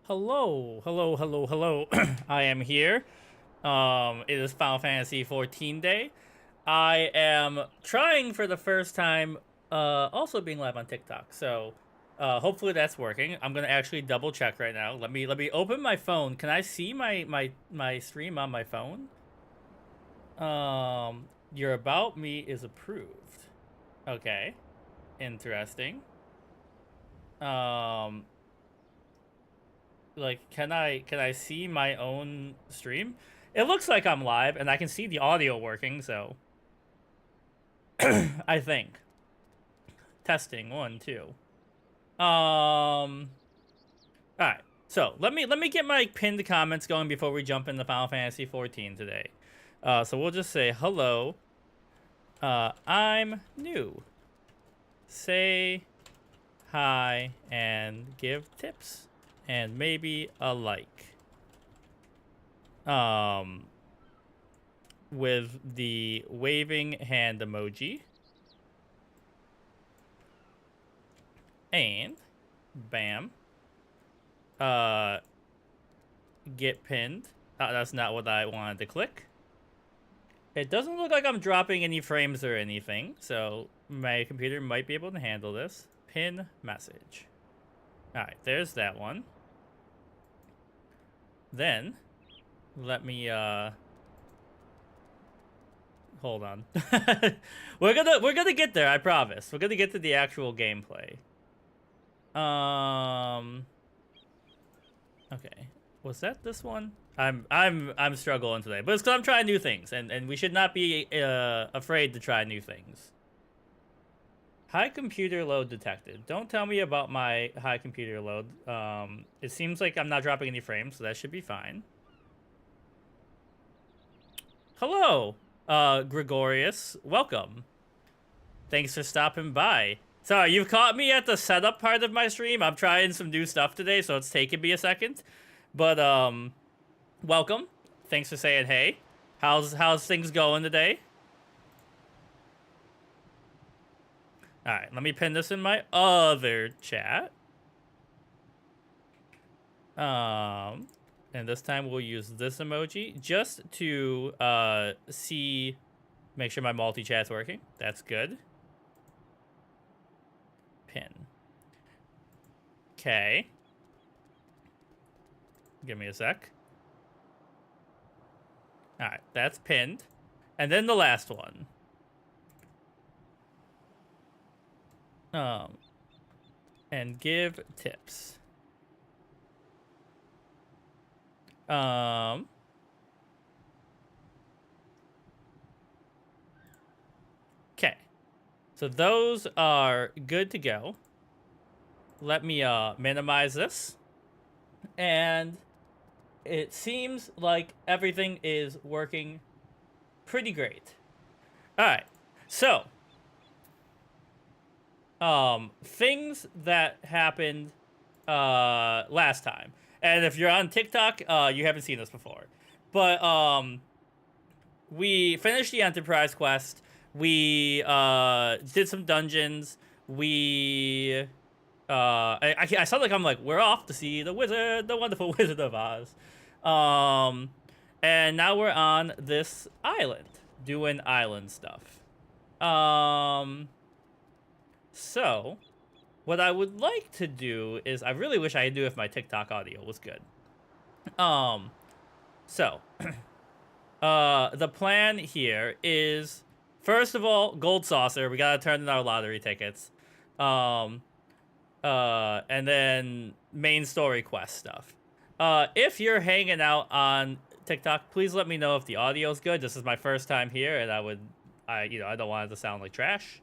Hello, hello, hello, hello. I am here. It is Final Fantasy XIV day. I am trying for the first time, also being live on TikTok. So, hopefully that's working. I'm gonna actually double check right now. Let me open my phone. Can I see my stream on my phone? Your about me is approved. Okay, interesting. Um, like can I see my own stream? It looks like I'm live and I can see the audio working, so I think. Testing 1 2. All right. So let me get my pinned comments going before we jump into Final Fantasy 14 today. So we'll just say hello. I'm new. Say hi and give tips and maybe a like. With the waving hand emoji. And bam. Get pinned. That's not what I wanted to click. It doesn't look like I'm dropping any frames or anything, so my computer might be able to handle this. Pin message. Alright, there's that one. Then, let me, hold on. we're gonna get there, I promise. We're gonna get to the actual gameplay. Okay. Was that this one? I'm struggling today, but it's because I'm trying new things, and we should not be afraid to try new things. High computer load detected. Don't tell me about my high computer load. It seems like I'm not dropping any frames, so that should be fine. Hello, Gregorius. Welcome. Thanks for stopping by. Sorry, you've caught me at the setup part of my stream. I'm trying some new stuff today, so it's taking me a second. But, welcome. Thanks for saying hey. How's things going today? Alright, let me pin this in my other chat. And this time we'll use this emoji just to, make sure my multi-chat's working. That's good. Pin. Okay. Give me a sec. Alright, that's pinned. And then the last one. And give tips. Okay. So those are good to go. Let me minimize this. And it seems like everything is working pretty great. All right. So, things that happened last time. And if you're on TikTok, you haven't seen this before. But we finished the Enterprise quest. We did some dungeons. We I sound like I'm like, we're off to see the wizard, the wonderful Wizard of Oz. And now we're on this island doing island stuff. So what I would like to do is, I really wish I knew if my TikTok audio was good. So the plan here is, first of all, gold saucer. We gotta turn in our lottery tickets. And then main story quest stuff. If you're hanging out on TikTok, please let me know if the audio is good. This is my first time here, and I don't want it to sound like trash.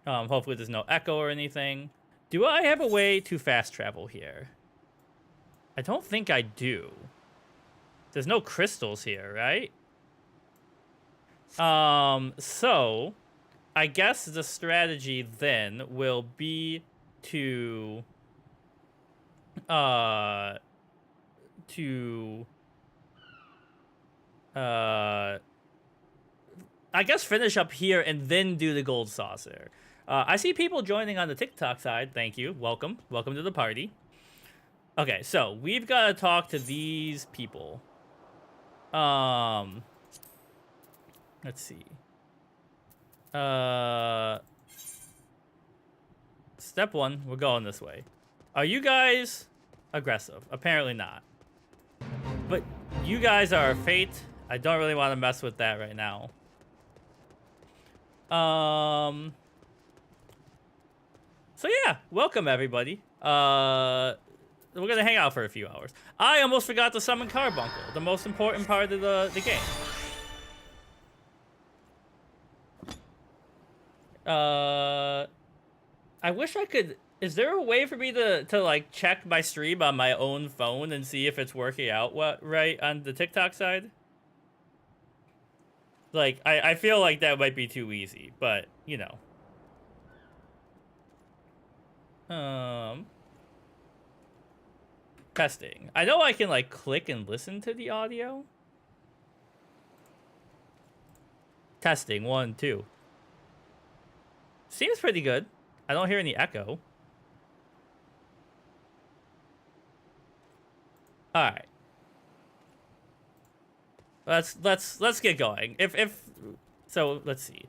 Hopefully there's no echo or anything. Do I have a way to fast travel here? I don't think I do. There's no crystals here, right? So I guess the strategy then will be to I guess finish up here and then do the gold saucer. I see people joining on the TikTok side. Thank you. Welcome to the party. Okay, so we've got to talk to these people. Let's see. Step one, we're going this way. Are you guys aggressive? Apparently not. But you guys are a fate. I don't really want to mess with that right now. So yeah, welcome everybody. We're gonna hang out for a few hours. I almost forgot to summon Carbuncle, the most important part of the game. I wish I could. Is there a way for me to like check my stream on my own phone and see if it's working out right on the TikTok side? Like, I feel like that might be too easy, but you know. Testing. I know I can like click and listen to the audio. Testing 1, 2. Seems pretty good. I don't hear any echo. All right. Let's get going. If so, let's see.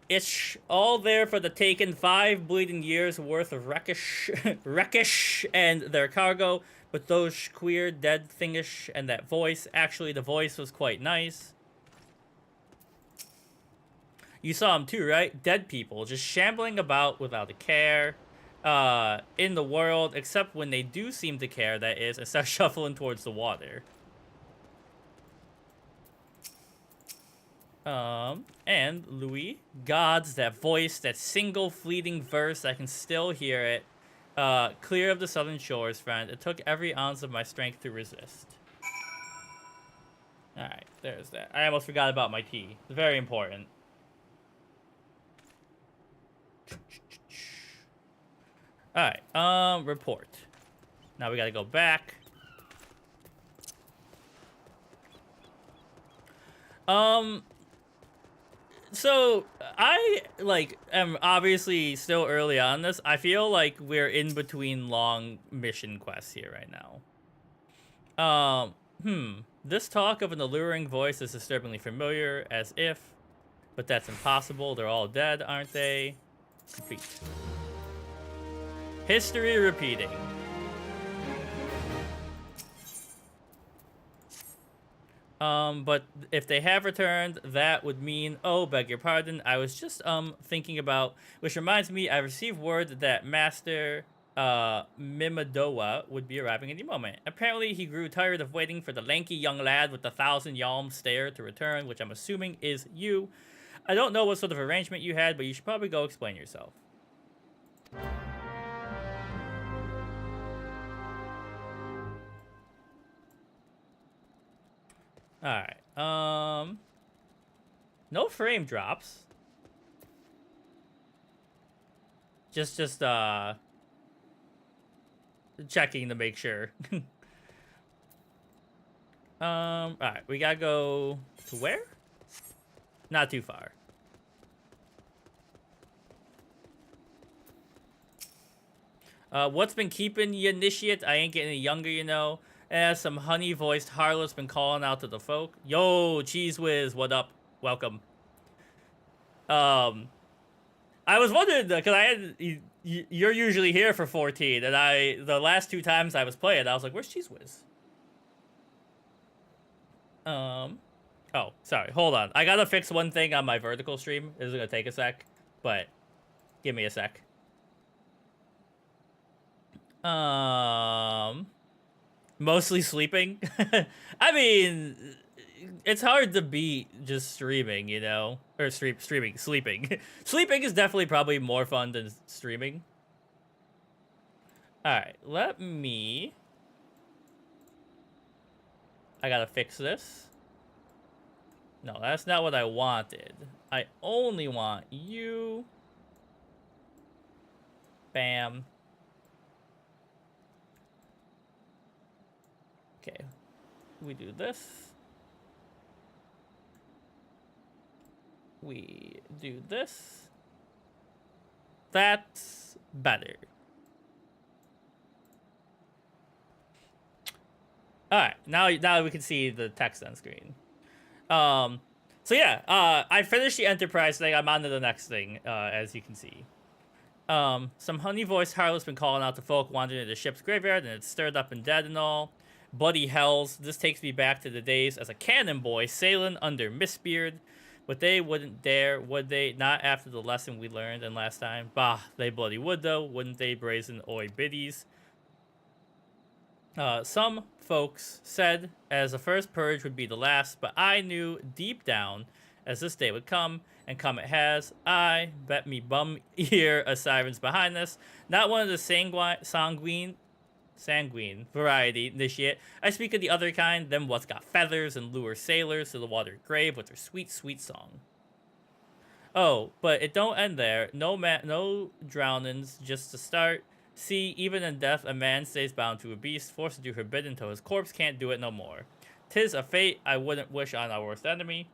It's all there for the taken. 5 bleeding years worth of wreckish and their cargo. But those queer dead thingish and that voice. Actually, the voice was quite nice. You saw them too, right? Dead people just shambling about without a care in the world, except when they do seem to care, that is, and start shuffling towards the water. And Louis, gods, that voice, that single fleeting verse, I can still hear it. Clear of the southern shores, friend. It took every ounce of my strength to resist. Alright, there's that. I almost forgot about my tea. It's very important. Alright, report. Now we gotta go back. So I am obviously still early on this. I feel like we're in between long mission quests here right now. This talk of an alluring voice is disturbingly familiar, as if, but that's impossible. They're all dead, aren't they? Complete. History repeating. But if they have returned, that would mean, oh, beg your pardon, I was just, thinking about, which reminds me, I received word that Master, Mimadoa would be arriving any moment. Apparently, he grew tired of waiting for the lanky young lad with the 1,000-yalm stare to return, which I'm assuming is you. I don't know what sort of arrangement you had, but you should probably go explain yourself. Alright, no frame drops. Just checking to make sure. Alright, we gotta go to where? Not too far. What's been keeping you initiate? I ain't getting any younger, you know. Some honey-voiced harlot's been calling out to the folk. Yo, Cheese Whiz, what up? Welcome. I was wondering, because I had... You're usually here for 14, and the last 2 times I was playing, I was like, where's Cheese Whiz? Oh, sorry, hold on. I gotta fix one thing on my vertical stream. This is gonna take a sec, but give me a sec. Mostly sleeping. I mean, it's hard to beat just streaming, you know? Or sleeping. Sleeping is definitely probably more fun than streaming. Alright, let me... I gotta fix this. No, that's not what I wanted. I only want you. Bam. Okay, we do this. We do this. That's better. All right, now we can see the text on screen. So yeah, I finished the Enterprise thing. I'm on to the next thing, as you can see. Some honey-voiced harlot's been calling out to folk wandering into the ship's graveyard, and it's stirred up and dead and all. Bloody hells. This takes me back to the days as a cannon boy sailing under Mistbeard. But they wouldn't dare, would they? Not after the lesson we learned and last time. Bah, they bloody would though, wouldn't they, brazen oi biddies? Some folks said as the first purge would be the last, but I knew deep down as this day would come, and come it has. I bet me bum ear a siren's behind this. Not one of the sanguine variety initiate. I speak of the other kind, them what's got feathers and lure sailors to the watered grave with their sweet, sweet song. Oh, but it don't end there. No drownings, just to start. See, even in death, a man stays bound to a beast, forced to do forbidden till his corpse can't do it no more. 'Tis a fate I wouldn't wish on our worst enemy.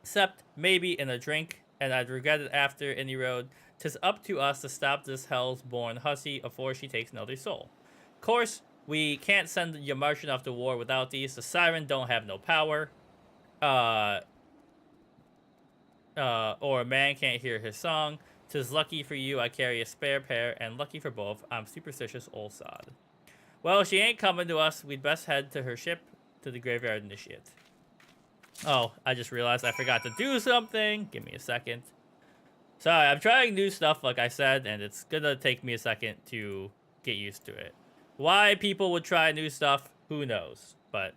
Except, maybe in a drink, and I'd regret it after any road. 'Tis up to us to stop this hell's born hussy afore she takes another soul. Course, we can't send your Martian off to war without these. The siren don't have no power. Or a man can't hear his song. 'Tis lucky for you I carry a spare pair, and lucky for both, I'm superstitious old sod. Well, she ain't coming to us. We'd best head to her ship, to the graveyard initiate. Oh, I just realized I forgot to do something. Give me a second. Sorry, I'm trying new stuff, like I said, and it's gonna take me a second to get used to it. Why people would try new stuff, who knows? But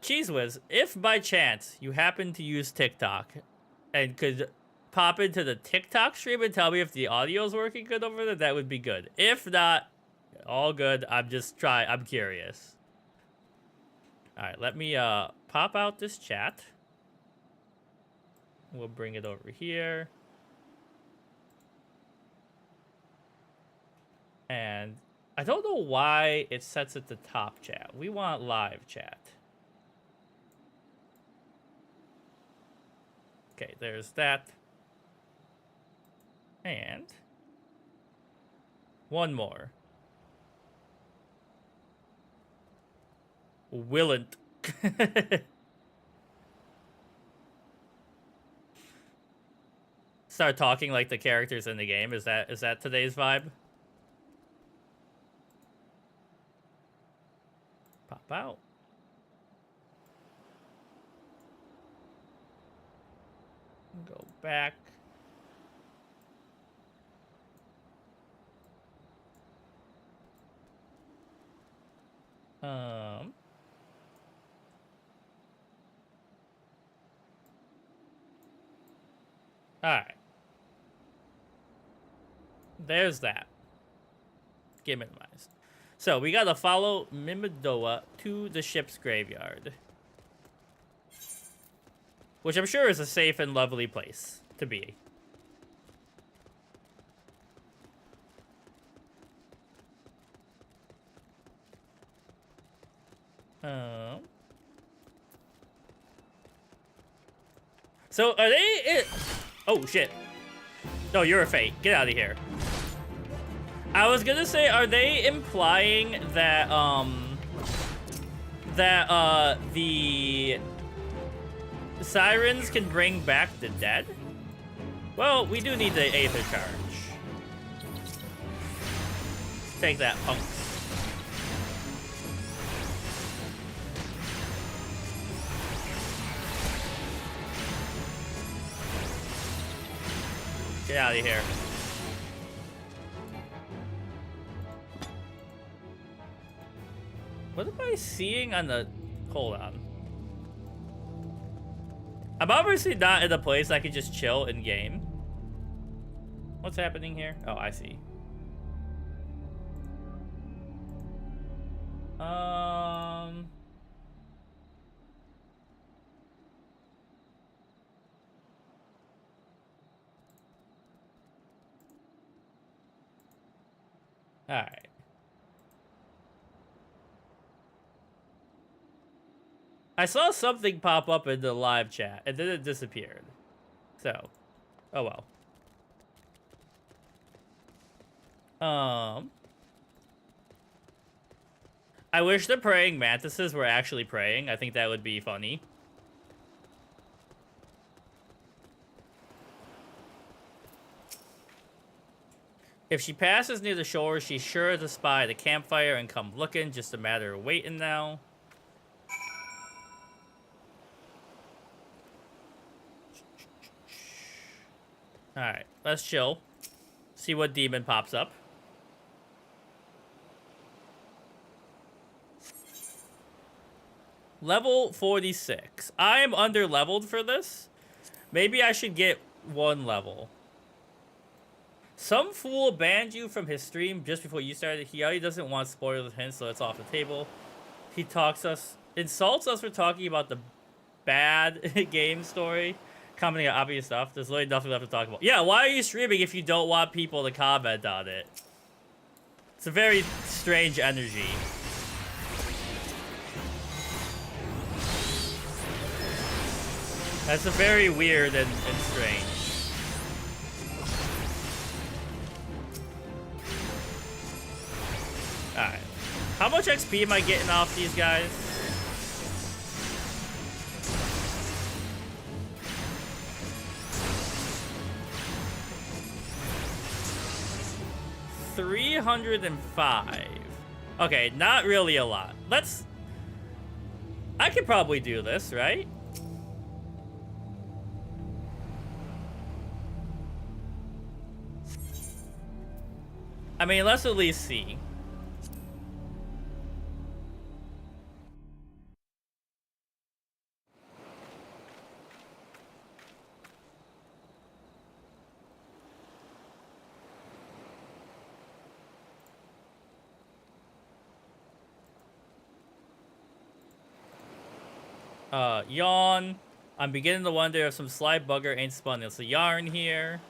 Cheese Whiz, if by chance you happen to use TikTok and could pop into the TikTok stream and tell me if the audio is working good over there, that would be good. If not, all good. I'm curious. All right, let me pop out this chat. We'll bring it over here. And I don't know why it sets at the top chat. We want live chat. Okay, there's that. And one more. Willant. Start talking like the characters in the game. Is that today's vibe? Pop out. Go back. Alright. There's that. Get minimized. So, we gotta follow Mimidoa to the ship's graveyard. Which I'm sure is a safe and lovely place to be. So, are they... Oh, shit. No, you're a fate. Get out of here. I was gonna say, are they implying that, the sirens can bring back the dead? Well, we do need the Aether charge. Take that, punks. Get out of here. What am I seeing on the... Hold on. I'm obviously not in a place I can just chill in game. What's happening here? Oh, I see. Alright. I saw something pop up in the live chat, and then it disappeared. So, oh well. I wish the praying mantises were actually praying. I think that would be funny. If she passes near the shore, she's sure to spy the campfire and come looking. Just a matter of waiting now. Alright, let's chill. See what demon pops up. Level 46. I am under-leveled for this. Maybe I should get 1 level. Some fool banned you from his stream just before you started. He already doesn't want spoilers hints, so it's off the table. He insults us for talking about the bad game story. Commenting on obvious stuff. There's literally nothing left to talk about. Yeah, why are you streaming if you don't want people to comment on it? It's a very strange energy. That's a very weird and strange. Alright. How much XP am I getting off these guys? $305. Okay, not really a lot. I could probably do this, right? I mean, let's at least see. Yawn. I'm beginning to wonder if some sly bugger ain't spun us a yarn here.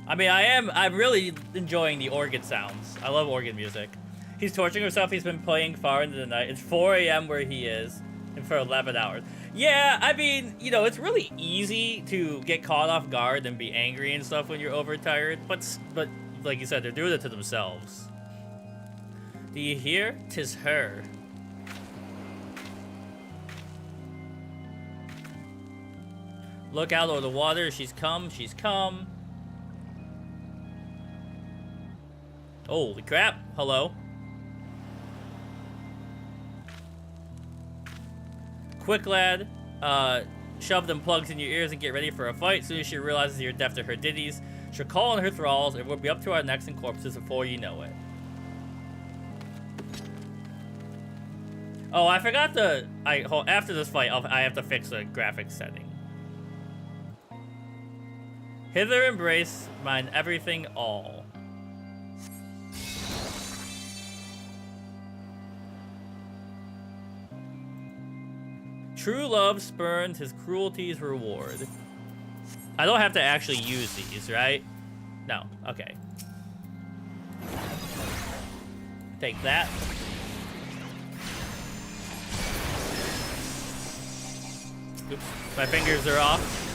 I mean, I'm really enjoying the organ sounds. I love organ music. He's torturing himself. He's been playing far into the night. It's 4 a.m. where he is, and for 11 hours. Yeah, I mean, you know, it's really easy to get caught off guard and be angry and stuff when you're overtired. But like you said, they're doing it to themselves. Do you hear? 'Tis her. Look out over the water. She's come. She's come. Holy crap. Hello. Quick, lad. Shove them plugs in your ears and get ready for a fight. As soon as she realizes you're deaf to her ditties, she'll call on her thralls and we'll be up to our necks in corpses before you know it. Oh, I forgot to... after this fight, I have to fix a graphics setting. Hither embrace mine everything all. True love spurned, his cruelty's reward. I don't have to actually use these, right? No, okay. Take that. Oops, my fingers are off.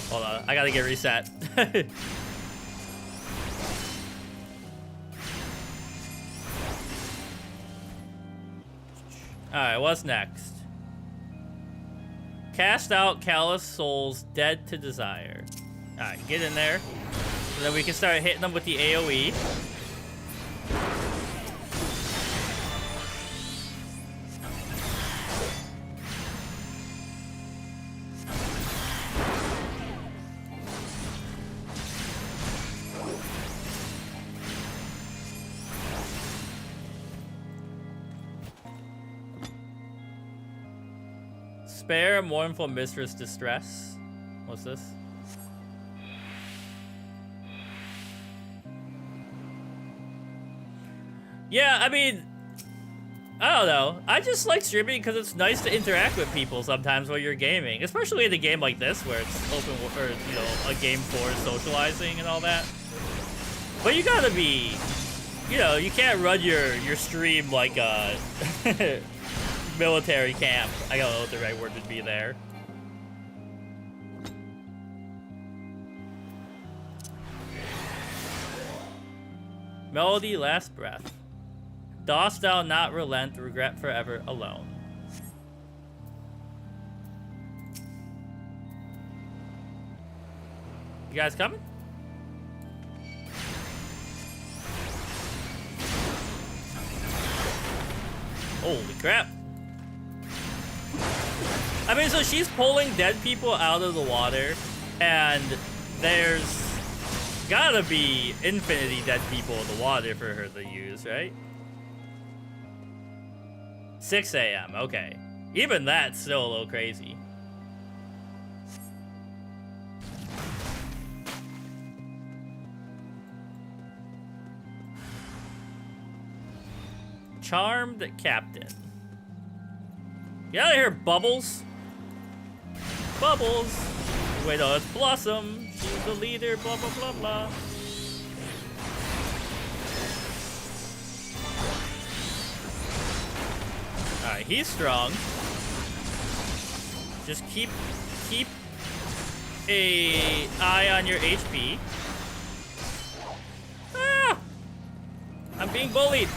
Hold on, I gotta get reset. Alright, what's next? Cast out callous souls dead to desire. Alright, get in there. And then we can start hitting them with the AoE. Spare mournful mistress distress. What's this? Yeah, I mean, I don't know. I just like streaming because it's nice to interact with people sometimes while you're gaming, especially in a game like this where it's open, or you know, a game for socializing and all that. But you gotta be, you know, you can't run your stream like military camp. I don't know what the right word would be there. Melody, last breath. Dost thou not relent, regret forever alone. You guys coming? Holy crap. I mean, so she's pulling dead people out of the water, and there's gotta be infinity dead people in the water for her to use, right? 6 a.m., okay. Even that's still a little crazy. Charmed Captain. Get out of here, Bubbles. Bubbles. Wait, no, it's Blossom. She's the leader, blah, blah, blah, blah. Alright, he's strong. Just keep a eye on your HP. Ah! I'm being bullied.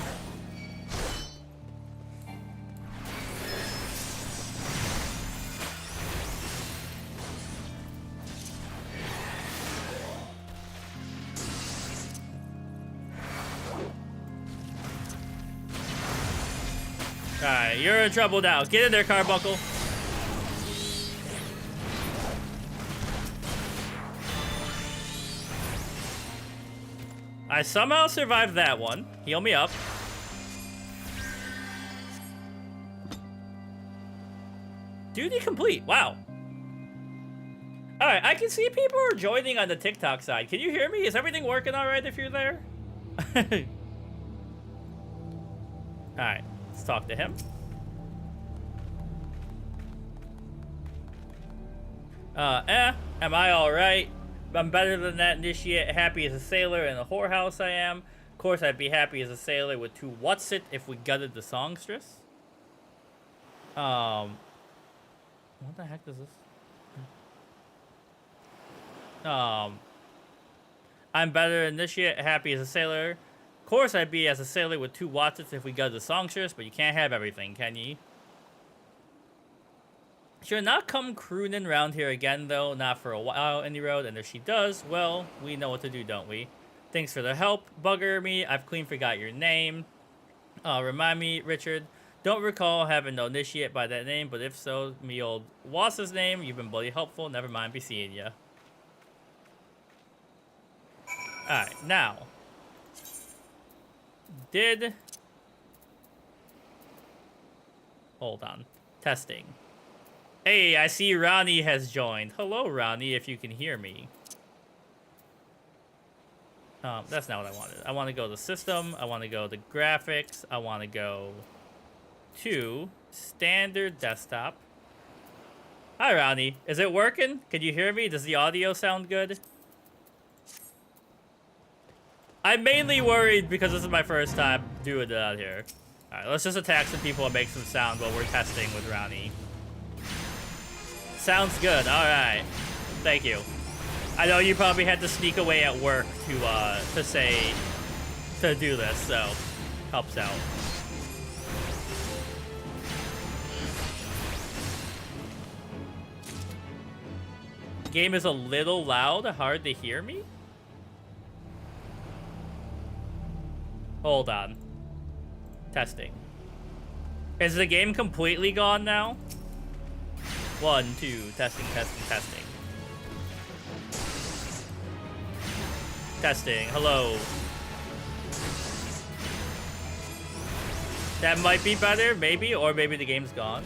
Alright, you're in trouble now. Get in there, Carbuncle. I somehow survived that one. Heal me up. Duty complete. Wow. Alright, I can see people are joining on the TikTok side. Can you hear me? Is everything working alright if you're there? Alright. Let's talk to him. Am I alright? I'm better than that initiate. Happy as a sailor in a whorehouse I am. Of course I'd be happy as a sailor with 2 what's it if we gutted the songstress. What the heck is this? I'm better than initiate. Happy as a sailor. Of course I'd be as a sailor with 2 Watsits if we got the songstress, but you can't have everything, can ye? She'll not come crooning around here again, though. Not for a while, any road. And if she does, well, we know what to do, don't we? Thanks for the help. Bugger me. I've clean forgot your name. Remind me, Richard. Don't recall having no initiate by that name, but if so, me old Wass's name. You've been bloody helpful. Never mind, be seeing ya. Alright, now. Hold on. Testing. Hey, I see Ronnie has joined. Hello, Ronnie, if you can hear me. That's not what I wanted. I want to go to System. I want to go to Graphics. I want to go to Standard Desktop. Hi, Ronnie. Is it working? Can you hear me? Does the audio sound good? I'm mainly worried because this is my first time doing it out here. Alright, let's just attack some people and make some sound while we're testing with Ronnie. Sounds good. Alright. Thank you. I know you probably had to sneak away at work to do this, so helps out. Game is a little loud, hard to hear me. Hold on. Testing. Is the game completely gone now? 1, 2, testing, testing, testing. Testing, hello. That might be better, maybe, or maybe the game's gone.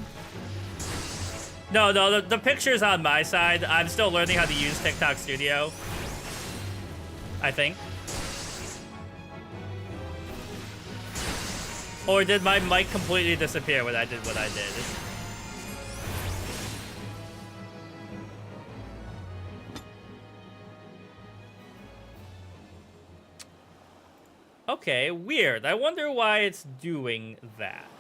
No, the picture's on my side. I'm still learning how to use TikTok Studio. I think. Or did my mic completely disappear when I did what I did? Okay, weird. I wonder why it's doing that.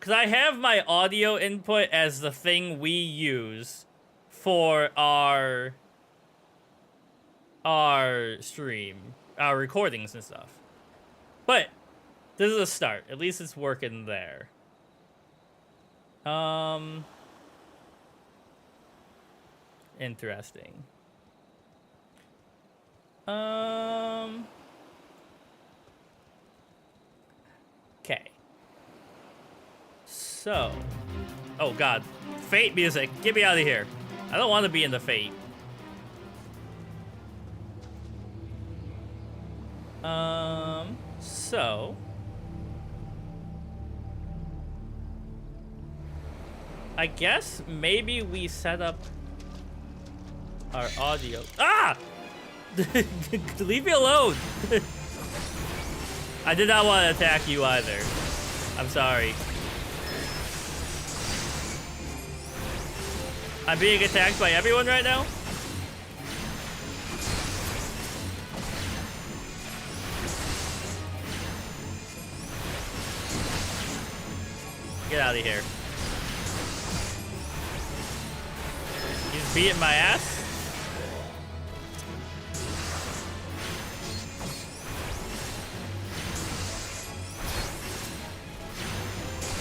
Because I have my audio input as the thing we use for our stream, our recordings and stuff. But this is a start. At least it's working there. Interesting. Okay. So, oh god, Fate music, get me out of here. I don't want to be in the Fate. So I guess maybe we set up our audio. Ah! Leave me alone. I did not want to attack you either. I'm sorry. I'm being attacked by everyone right now? Get out of here. He's beating my ass?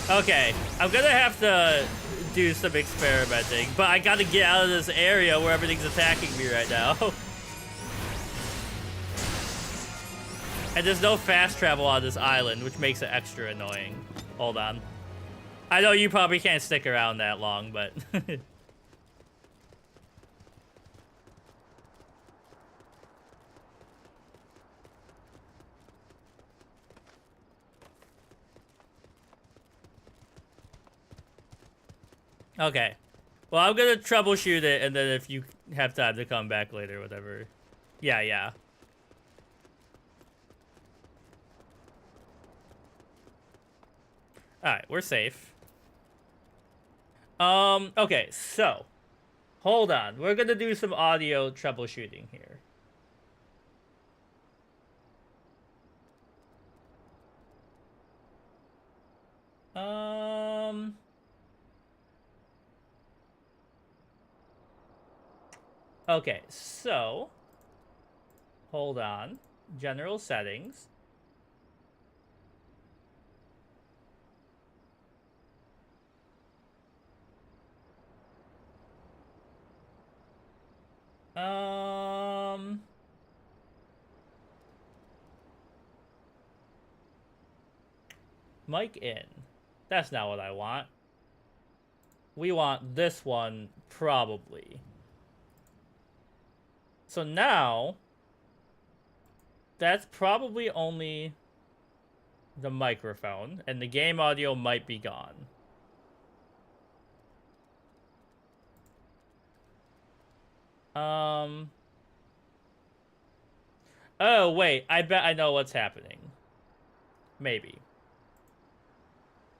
Okay, I'm gonna have to do some experimenting, but I gotta get out of this area where everything's attacking me right now. And there's no fast travel on this island, which makes it extra annoying. Hold on. I know you probably can't stick around that long, but... Okay. Well, I'm gonna troubleshoot it, and then if you have time to come back later, whatever. Yeah. Alright, we're safe. Okay, so. Hold on. We're gonna do some audio troubleshooting here. Okay, so hold on. General settings. Mic in. That's not what I want. We want this one, probably. So now, that's probably only the microphone, and the game audio might be gone. Oh, wait, I bet I know what's happening. Maybe.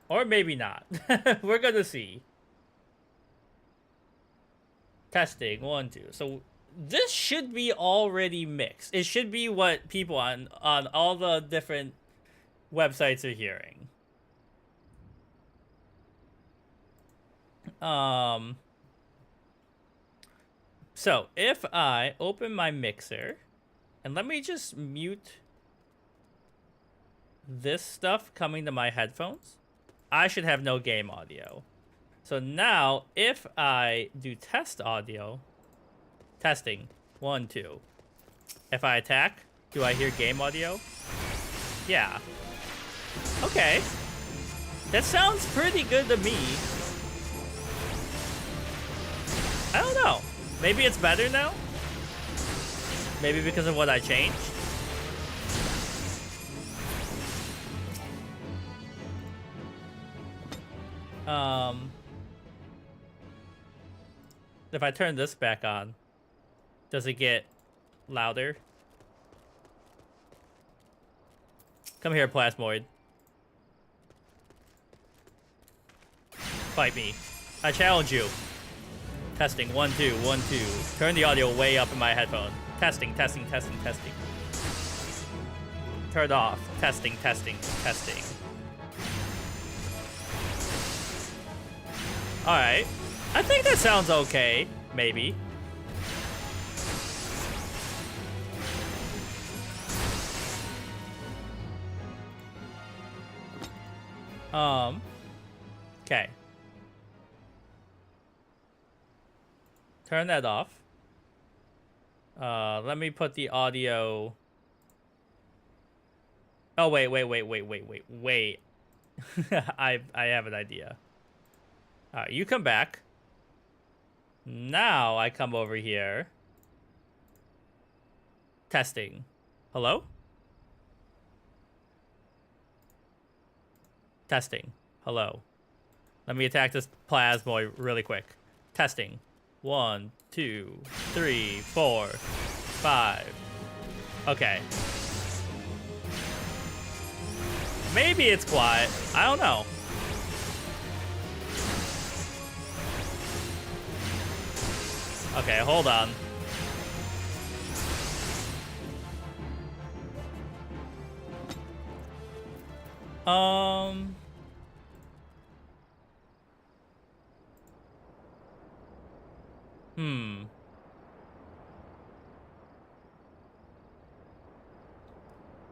Or maybe not. We're gonna see. Testing, 1, 2. So... this should be already mixed. It should be what people on all the different websites are hearing. So if I open my mixer, and let me just mute this stuff coming to my headphones, I should have no game audio. So now if I do test audio, testing, 1, 2. If I attack, do I hear game audio? Yeah. Okay. That sounds pretty good to me. I don't know. Maybe it's better now? Maybe because of what I changed? If I turn this back on, does it get louder? Come here, Plasmoid. Fight me. I challenge you. Testing, 1, 2, 1, 2. Turn the audio way up in my headphone. Testing. Turn off. Testing. Alright. I think that sounds okay. Maybe. Okay. Turn that off. Let me put the audio. Oh, wait. I have an idea. Alright, you come back. Now I come over here. Testing. Hello? Testing. Hello. Let me attack this plasmoid really quick. Testing. 1, 2, 3, 4, 5. Okay. Maybe it's quiet. I don't know. Okay, hold on.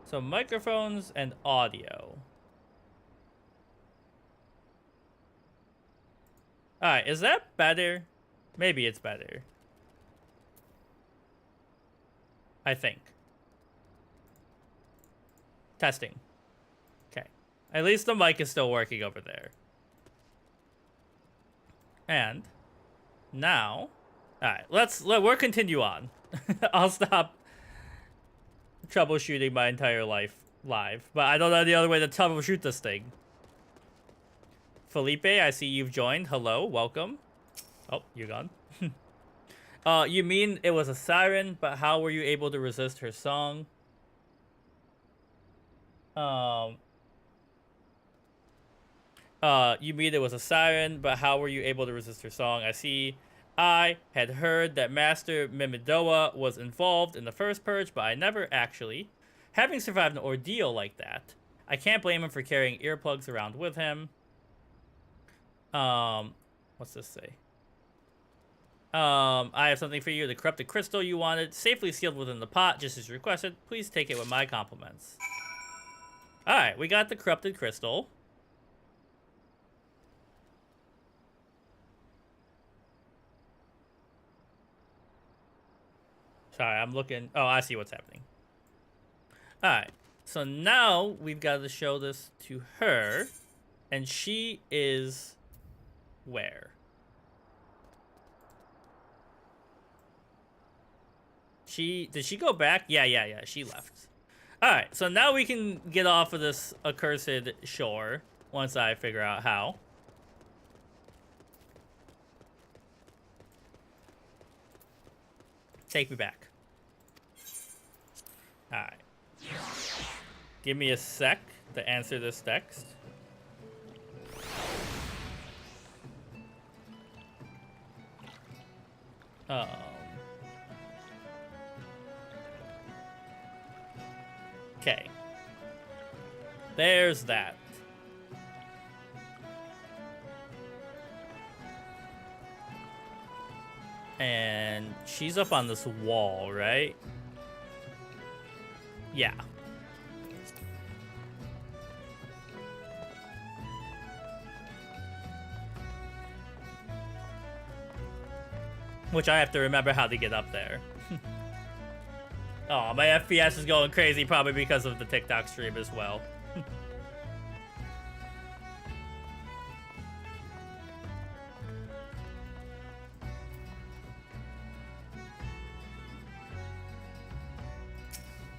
So microphones and audio. Alright, is that better? Maybe it's better. I think. Testing. Okay. At least the mic is still working over there. And now, alright, we'll continue on. I'll stop troubleshooting my entire life live, but I don't know the other way to troubleshoot this thing. Felipe, I see you've joined. Hello, welcome. Oh, you're gone. You mean it was a siren, but how were you able to resist her song? You mean it was a siren, but how were you able to resist her song? I see. I had heard that Master Mimidoa was involved in the first purge, but I never actually. Having survived an ordeal like that, I can't blame him for carrying earplugs around with him. What's this say? I have something for you. The corrupted crystal you wanted, safely sealed within the pot, just as requested. Please take it with my compliments. Alright, we got the corrupted crystal. Sorry, I'm looking. Oh, I see what's happening. Alright, so now we've got to show this to her. And she is where? Did she go back? Yeah, she left. Alright, so now we can get off of this accursed shore once I figure out how. Take me back. Alright. Give me a sec to answer this text. Okay. There's that. And she's up on this wall, right? Yeah. Which I have to remember how to get up there. Oh, my FPS is going crazy, probably because of the TikTok stream as well.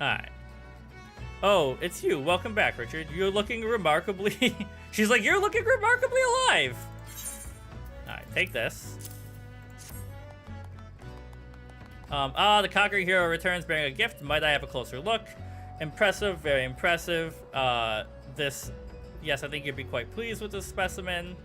Alright. Oh, it's you. Welcome back, Richard. You're looking remarkably... She's like, you're looking remarkably alive! Alright, take this. The conquering hero returns bearing a gift. Might I have a closer look? Impressive, very impressive. Yes, I think you'd be quite pleased with this specimen.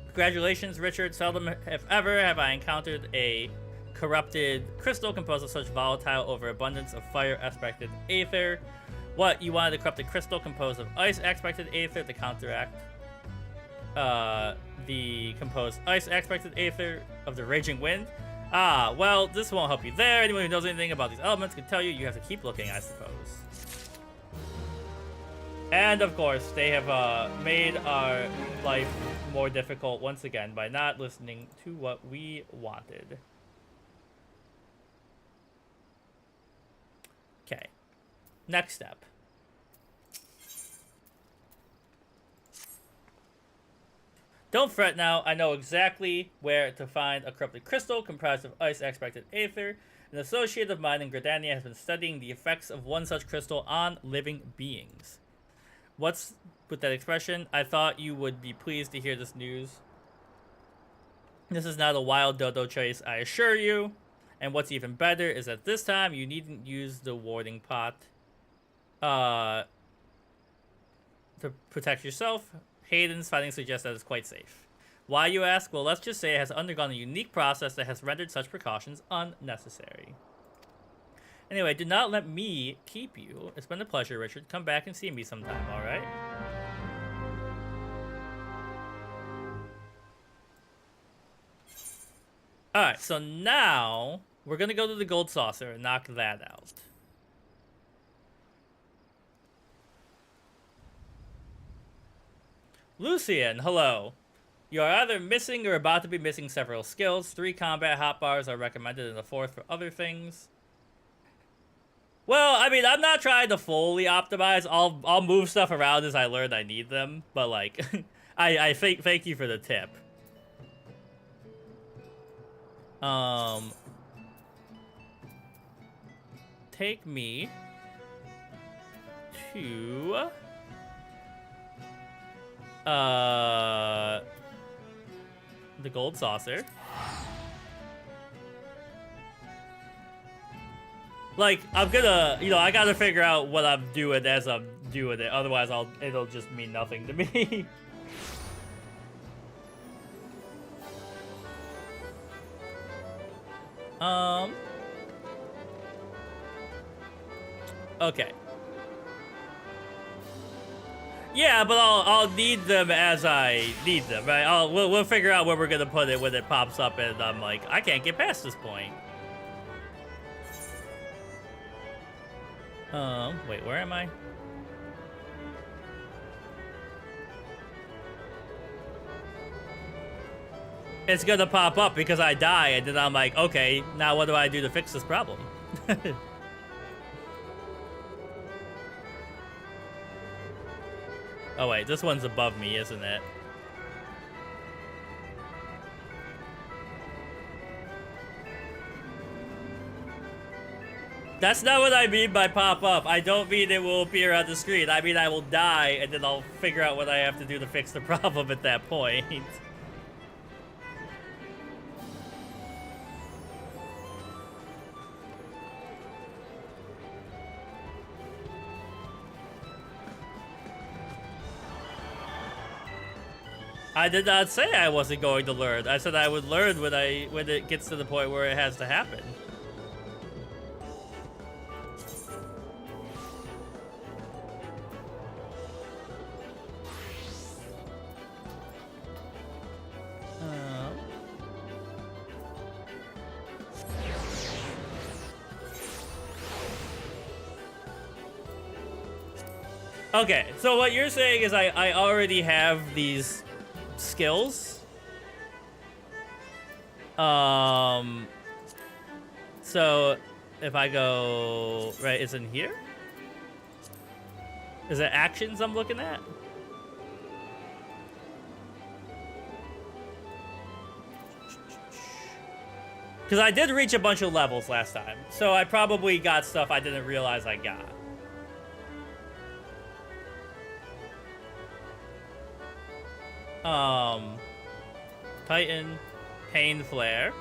Congratulations, Richard. Seldom, if ever, have I encountered a corrupted crystal composed of such volatile overabundance of fire aspected aether. What, you wanted a corrupted crystal composed of ice aspected aether to counteract? the composed ice expected aether of the raging wind. Ah, well, this won't help you there. Anyone who knows anything about these elements can tell you have to keep looking, I suppose. And of course, they have made our life more difficult once again by not listening to what we wanted. Okay, next step. Don't fret now, I know exactly where to find a corrupted crystal comprised of ice extracted aether. An associate of mine in Gridania has been studying the effects of one such crystal on living beings. What's with that expression? I thought you would be pleased to hear this news. This is not a wild dodo chase, I assure you. And what's even better is that this time you needn't use the warding pot to protect yourself. Hayden's findings suggest that it's quite safe. Why, you ask? Well, let's just say it has undergone a unique process that has rendered such precautions unnecessary. Anyway, do not let me keep you. It's been a pleasure, Richard. Come back and see me sometime, alright? Alright, so now we're gonna go to the gold saucer and knock that out. Lucian, hello. You are either missing or about to be missing several skills. 3 combat hotbars are recommended and the 4th for other things. Well, I mean, I'm not trying to fully optimize. I'll move stuff around as I learn I need them. But like, I thank you for the tip. Take me to the gold saucer. Like, I'm gonna, I gotta figure out what I'm doing as I'm doing it. Otherwise, it'll just mean nothing to me. Okay. Yeah, but I'll need them as I need them, right? We'll figure out where we're gonna put it when it pops up, and I'm like, I can't get past this point. Wait, where am I? It's gonna pop up because I die, and then I'm like, okay, now what do I do to fix this problem? Oh wait, this one's above me, isn't it? That's not what I mean by pop up. I don't mean it will appear on the screen. I mean I will die, and then I'll figure out what I have to do to fix the problem at that point. I did not say I wasn't going to learn. I said I would learn when it gets to the point where it has to happen. Okay, so what you're saying is I already have these skills. So if I go right, it's in here. Is it actions I'm looking at? Because I did reach a bunch of levels last time, so I probably got stuff I didn't realize I got. Titan, Pain Flare.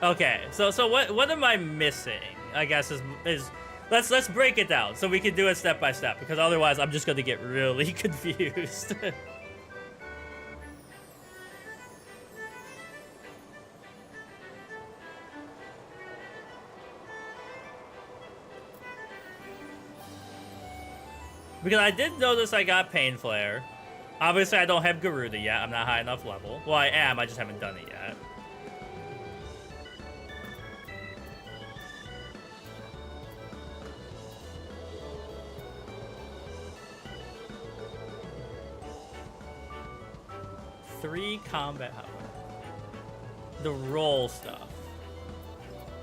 Okay, so what am I missing? I guess is let's break it down so we can do it step by step, because otherwise I'm just gonna get really confused. Because I did notice I got Pain Flare. Obviously, I don't have Garuda yet. I'm not high enough level. Well, I am. I just haven't done it yet. Three combat. The roll stuff.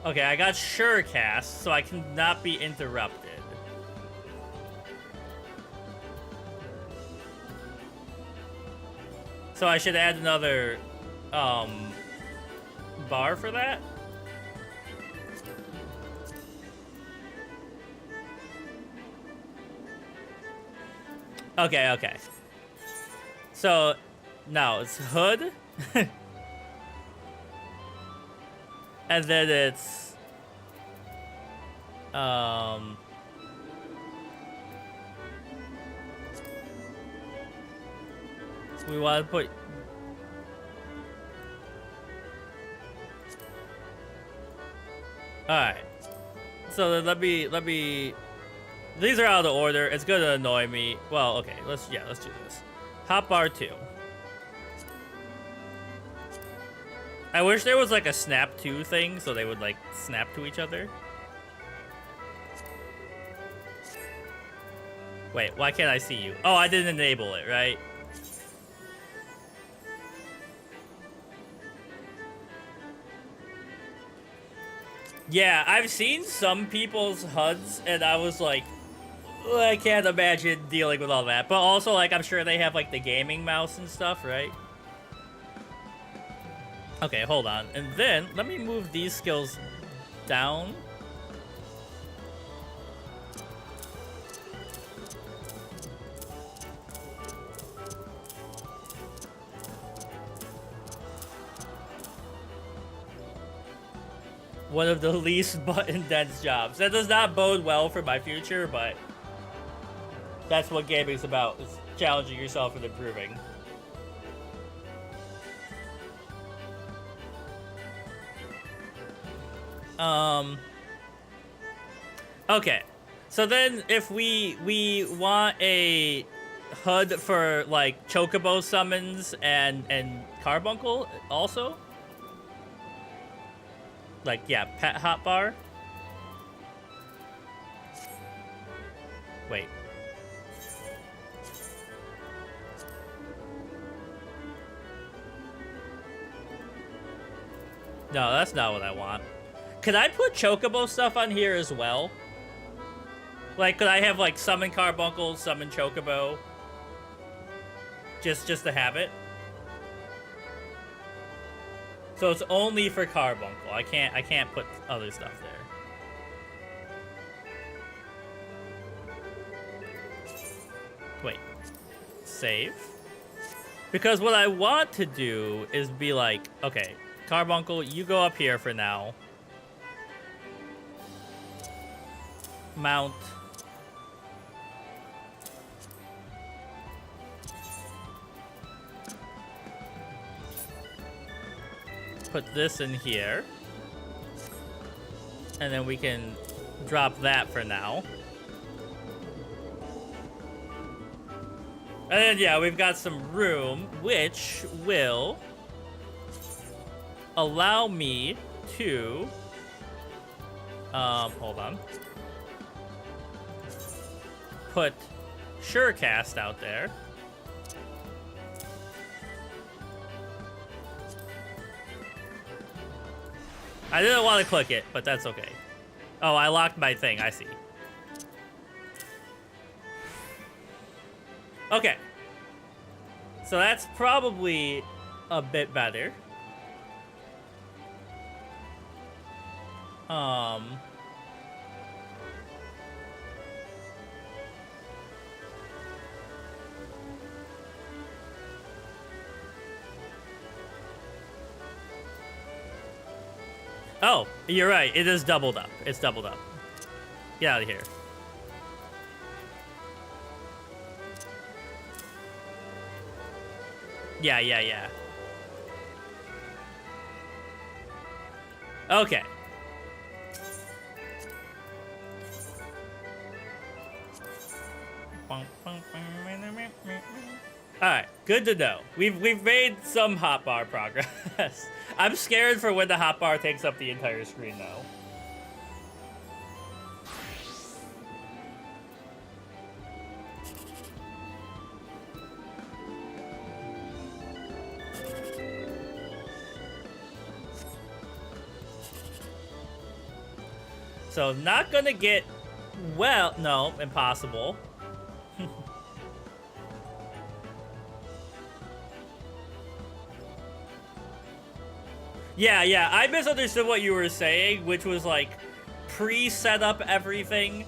Okay, I got Sure Cast, so I cannot be interrupted. So I should add another bar for that? Okay, okay. So now it's Hood. And then it's so we want to put alright. So then let me these are out of order. It's gonna annoy me. Well, okay, let's do this. Hotbar 2. I wish there was like a snap 2 thing so they would like snap to each other. Wait, why can't I see you? Oh, I didn't enable it, right? Yeah, I've seen some people's HUDs and I was like, I can't imagine dealing with all that. But also, like, I'm sure they have like the gaming mouse and stuff, right? Okay, hold on. And then, let me move these skills down. One of the least button-dense jobs. That does not bode well for my future, but that's what gaming's about, is challenging yourself and improving. Okay, so then if we want a HUD for like Chocobo summons and Carbuncle also, like yeah, pet hotbar. Wait. No, that's not what I want. Could I put Chocobo stuff on here as well? Like, could I have, like, summon Carbuncle, summon Chocobo? Just to have it? So it's only for Carbuncle. I can't put other stuff there. Wait. Save? Because what I want to do is be like, okay, Carbuncle, you go up here for now. Mount. Put this in here. And then we can drop that for now. And then, yeah, we've got some room, which will allow me to... hold on. Put Surecast out there. I didn't want to click it, but that's okay. Oh, I locked my thing. I see. Okay. So that's probably a bit better. Oh, you're right. It is doubled up. It's doubled up. Get out of here. Yeah. Okay. Alright, good to know. We've made some hotbar progress. I'm scared for when the hotbar takes up the entire screen though. So not gonna get, well, no, impossible. Yeah, I misunderstood what you were saying, which was like pre-set up everything.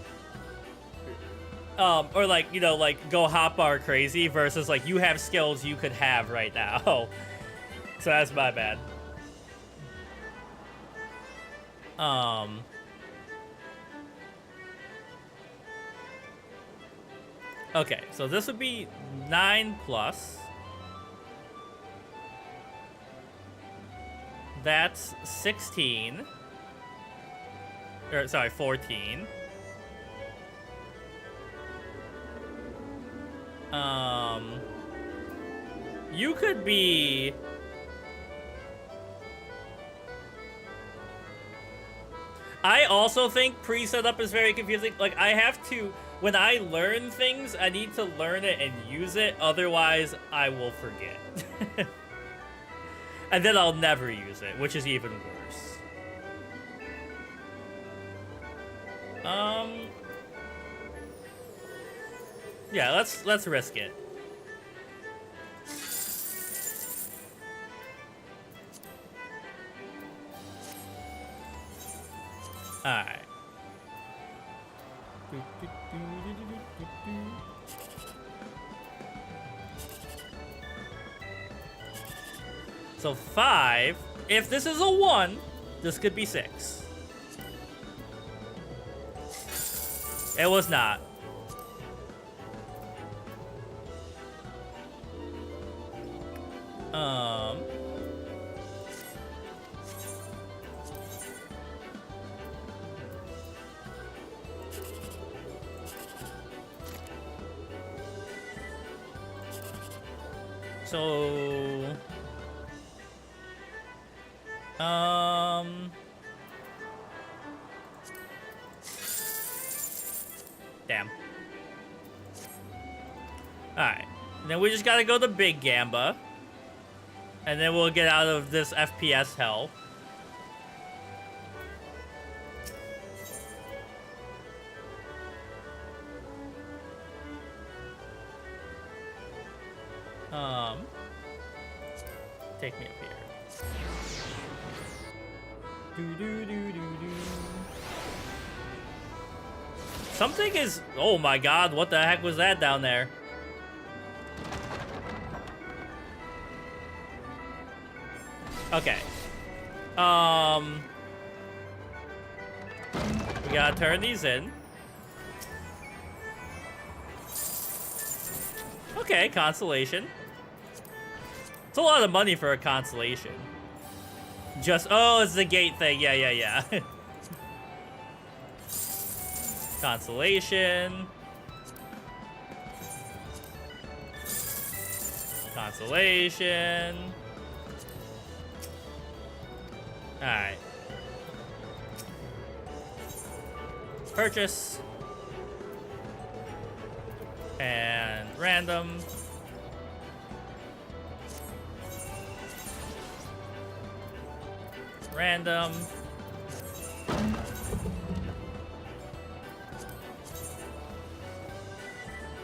Or like, you know, like go hotbar crazy versus like you have skills you could have right now. So that's my bad. Okay, so this would be 9 plus. That's 16. Or, sorry, 14. You could be... I also think pre-setup is very confusing. Like, I have to... When I learn things, I need to learn it and use it. Otherwise, I will forget. And then I'll never use it, which is even worse. Yeah, let's risk it. Alright. So 5. If this is a 1, this could be 6. It was not. So... Damn. Alright. Then we just gotta go to Big Gamba. And then we'll get out of this FPS hell. Take me up here. Something is... Oh my god, what the heck was that down there? Okay. We gotta turn these in. Okay, consolation. It's a lot of money for a consolation. Just, oh, it's the gate thing. Yeah. Consolation. Consolation. Alright. Purchase. And random. Random.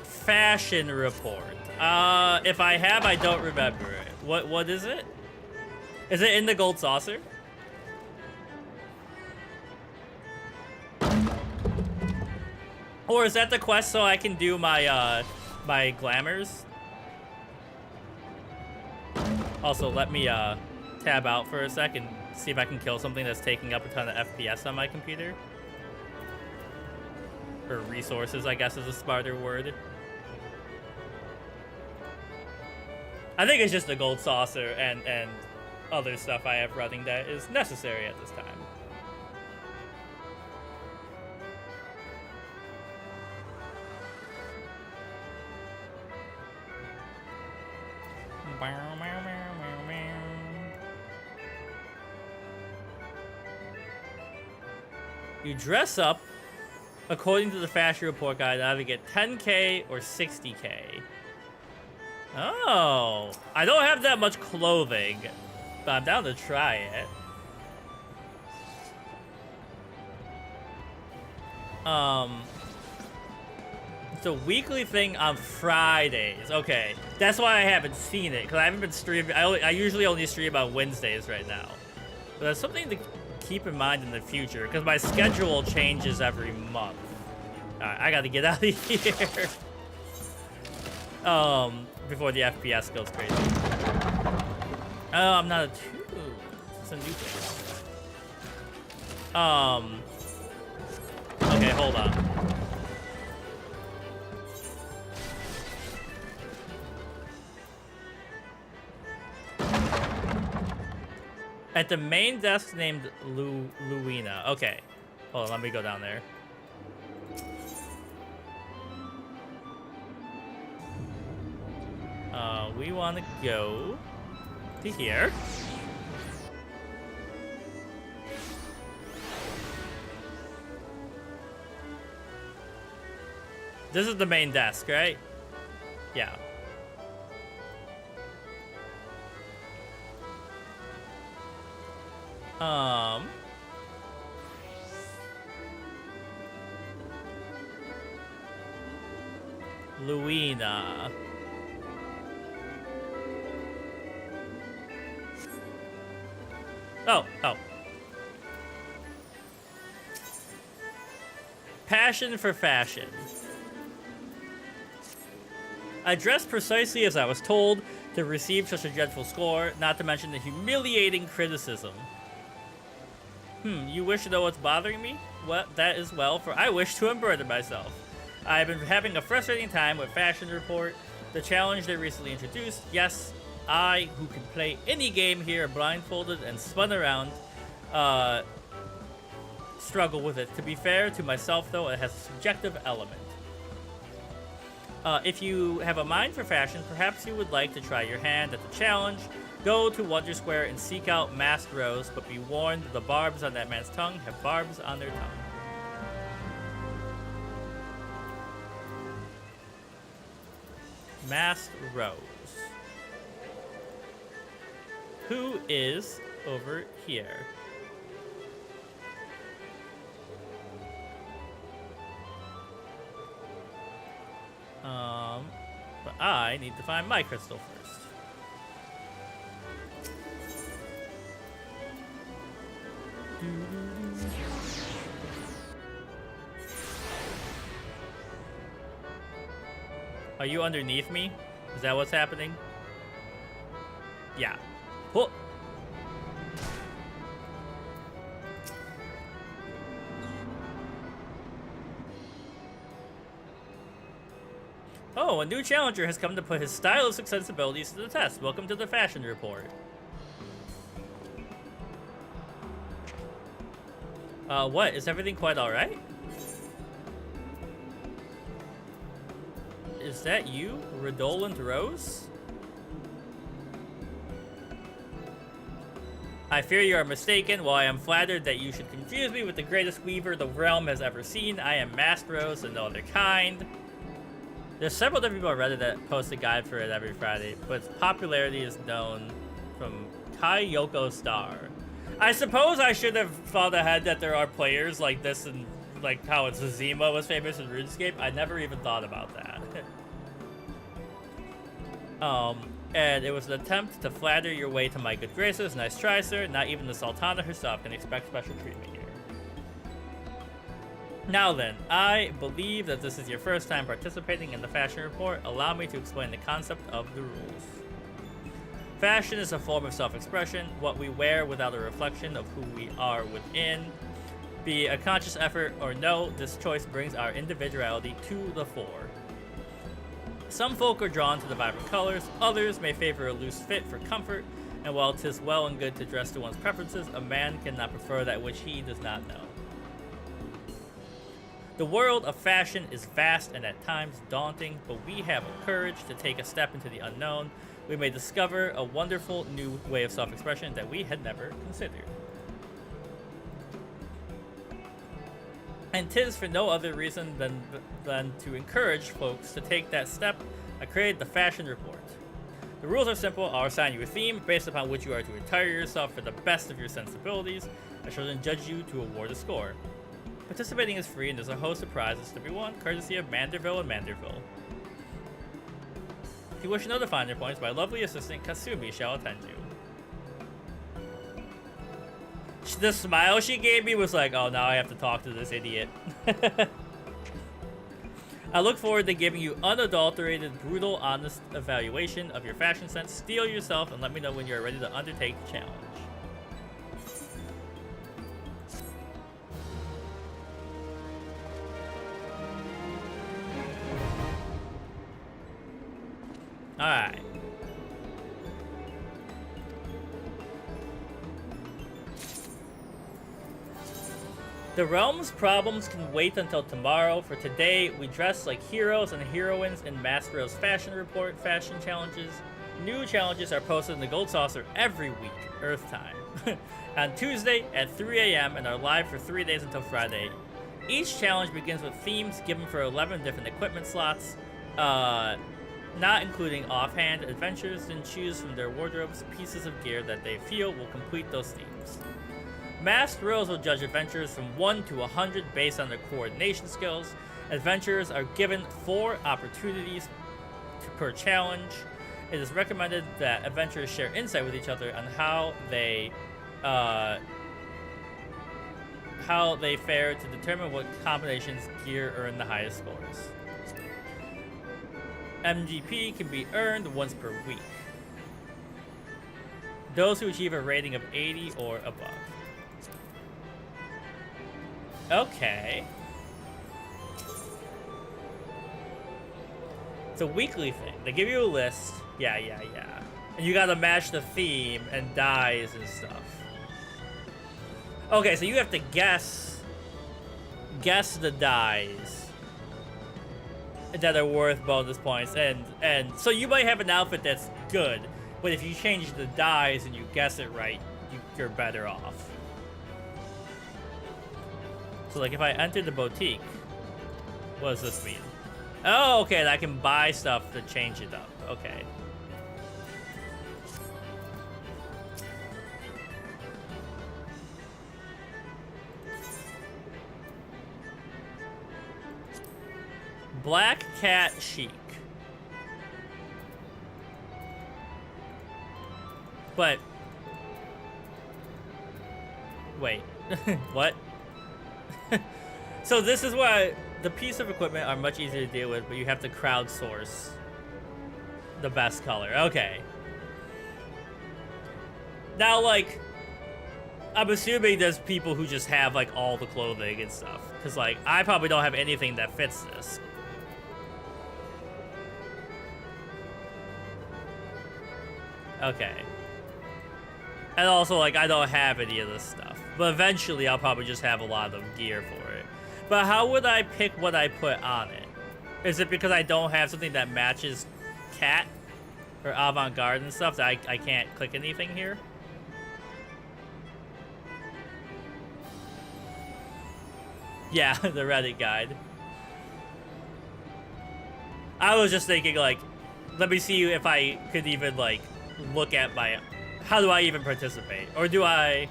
Fashion report. If I have, I don't remember it. What is it? Is it in the gold saucer? Or is that the quest so I can do my my glamours? Also, let me tab out for a second, see if I can kill something that's taking up a ton of FPS on my computer. Or resources, I guess, is a smarter word. I think it's just the gold saucer and other stuff I have running that is necessary at this time. You dress up according to the fashion report guide, either get 10k or 60k. Oh, I don't have that much clothing, but I'm down to try it. It's a weekly thing on Fridays. Okay, that's why I haven't seen it, because I haven't been streaming. I usually only stream on Wednesdays right now. But that's something to keep in mind in the future, because my schedule changes every month. Alright, I gotta get out of here. Before the FPS goes crazy. Oh, I'm not a two. It's a new thing. Okay, hold on. At the main desk named Luina. Okay. Hold on, let me go down there. We want to go to here. This is the main desk, right? Yeah. Luina. Oh. Passion for fashion. I dressed precisely as I was told to receive such a dreadful score, not to mention the humiliating criticism. You wish to know what's bothering me? Well, that is well, for I wish to unburden myself. I have been having a frustrating time with Fashion Report, the challenge they recently introduced. Yes, I, who can play any game here blindfolded and spun around, struggle with it. To be fair to myself, though, it has a subjective element. If you have a mind for fashion, perhaps you would like to try your hand at the challenge. Go to Wonder Square and seek out Masked Rose, but be warned, the barbs on that man's tongue have barbs on their tongue. Masked Rose. Who is over here? But I need to find my crystal first. Are you underneath me? Is that what's happening? Yeah. Oh. Oh, a new challenger has come to put his stylistic sensibilities to the test. Welcome to the Fashion Report. What? Is everything quite alright? Is that you, Redolent Rose? I fear you are mistaken. While I am flattered that you should confuse me with the greatest weaver the realm has ever seen, I am Masked Rose and no other kind. There's several different people on Reddit that post a guide for it every Friday, but its popularity is known from Kyoko Star. I suppose I should have thought ahead that there are players like this and like how it's Zima was famous in RuneScape. I never even thought about that. And it was an attempt to flatter your way to my good graces. Nice try, sir. Not even the Sultana herself can expect special treatment here. Now then, I believe that this is your first time participating in the Fashion Report. Allow me to explain the concept of the rules. Fashion is a form of self-expression, what we wear without a reflection of who we are within. Be a conscious effort or no, this choice brings our individuality to the fore. Some folk are drawn to the vibrant colors, others may favor a loose fit for comfort, and while 'tis well and good to dress to one's preferences, a man cannot prefer that which he does not know. The world of fashion is vast and at times daunting, but we have the courage to take a step into the unknown. we may discover a wonderful new way of self-expression that we had never considered. And 'tis for no other reason than to encourage folks to take that step, I created the Fashion Report. The rules are simple. I'll assign you a theme based upon which you are to attire yourself for the best of your sensibilities. I shall then judge you to award a score. Participating is free and there's a host of prizes to be won, courtesy of Manderville and Manderville. If you wish to know the finer points, my lovely assistant Kasumi shall attend you. The smile she gave me was like, oh, now I have to talk to this idiot. I look forward to giving you unadulterated, brutal, honest evaluation of your fashion sense. Steel yourself and let me know when you're ready to undertake the challenge. Alright. The realm's problems can wait until tomorrow. For today, we dress like heroes and heroines in Maspero's Fashion Report fashion challenges. New challenges are posted in the Gold Saucer every week, Earth time, on Tuesday at 3 a.m. and are live for 3 days until Friday. Each challenge begins with themes given for 11 different equipment slots, not including offhand. Adventurers then choose from their wardrobes pieces of gear that they feel will complete those themes. Masked Rows will judge adventurers from 1 to 100 based on their coordination skills. Adventurers are given 4 opportunities per challenge. It is recommended that adventurers share insight with each other on how they fare to determine what combinations gear earn the highest scores. MGP can be earned once per week. Those who achieve a rating of 80 or above. Okay. It's a weekly thing. They give you a list. Yeah. And you gotta match the theme and dies and stuff. Okay, so you have to guess the dies that are worth bonus points. And so you might have an outfit that's good, but if you change the dies and you guess it right, you're better off. So like if I enter the boutique, what does this mean? Oh, okay, and I can buy stuff to change it up. Okay. Black Cat Chic. But wait, what? So this is why the piece of equipment are much easier to deal with, but you have to crowdsource the best color. Okay. Now, like, I'm assuming there's people who just have, like, all the clothing and stuff. Because, like, I probably don't have anything that fits this. Okay. And also, like, I don't have any of this stuff. But eventually, I'll probably just have a lot of gear for it. But how would I pick what I put on it? Is it because I don't have something that matches cat or avant-garde and stuff that I can't click anything here? Yeah, the Reddit guide. I was just thinking, like, let me see if I could even, like, look at my... How do I even participate? Or do I...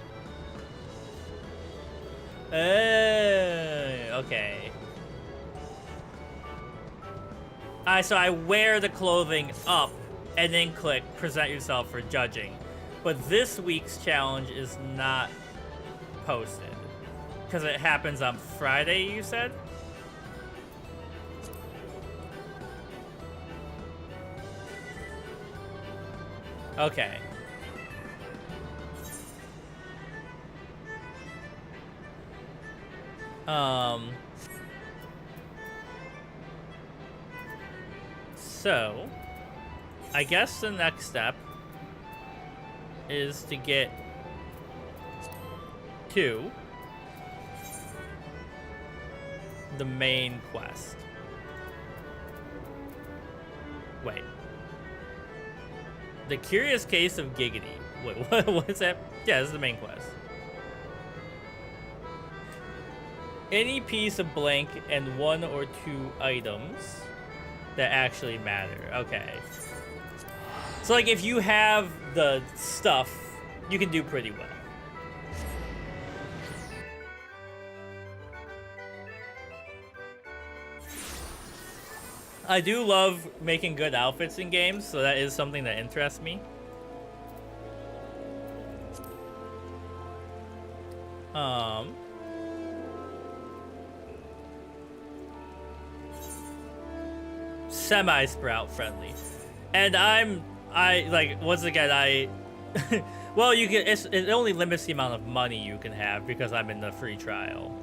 Okay. So I wear the clothing up and then click present yourself for judging. But this week's challenge is not posted. Because it happens on Friday, you said? Okay. So, I guess the next step is to get to the main quest. Wait. The Curious Case of Giggity. Wait, what is that? Yeah, this is the main quest. Any piece of blank and 1 or 2 items that actually matter. Okay. So, like, if you have the stuff, you can do pretty well. I do love making good outfits in games, so that is something that interests me. Semi-sprout friendly. And once again, well, you can, it only limits the amount of money you can have because I'm in the free trial.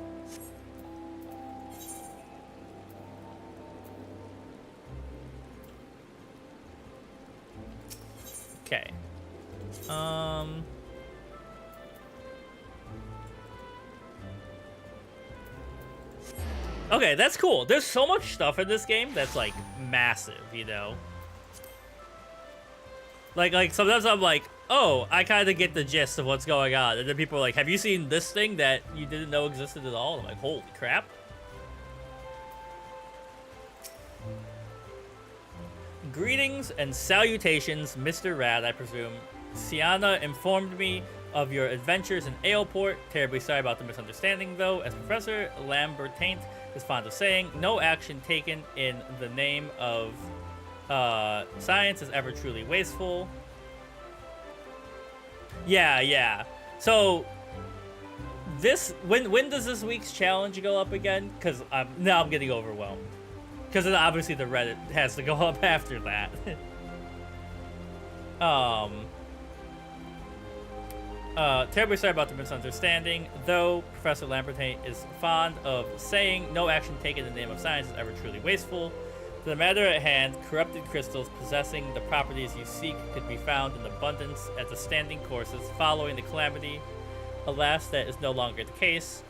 Okay. Okay, that's cool. There's so much stuff in this game that's, like, massive, you know? Like sometimes I'm like, oh, I kind of get the gist of what's going on. And then people are like, have you seen this thing that you didn't know existed at all? And I'm like, holy crap. Greetings and salutations, Mr. Rad, I presume. Sienna informed me of your adventures in Aleport. Terribly sorry about the misunderstanding, though. As Professor Lambertaint is fond of saying, no action taken in the name of science is ever truly wasteful. Yeah. So, when does this week's challenge go up again? Because now I'm getting overwhelmed. Because then obviously the Reddit has to go up after that. Terribly sorry about the misunderstanding, though Professor Lambertaint is fond of saying no action taken in the name of science is ever truly wasteful. To the matter at hand, corrupted crystals possessing the properties you seek could be found in abundance at the standing courses following the calamity. Alas, that is no longer the case.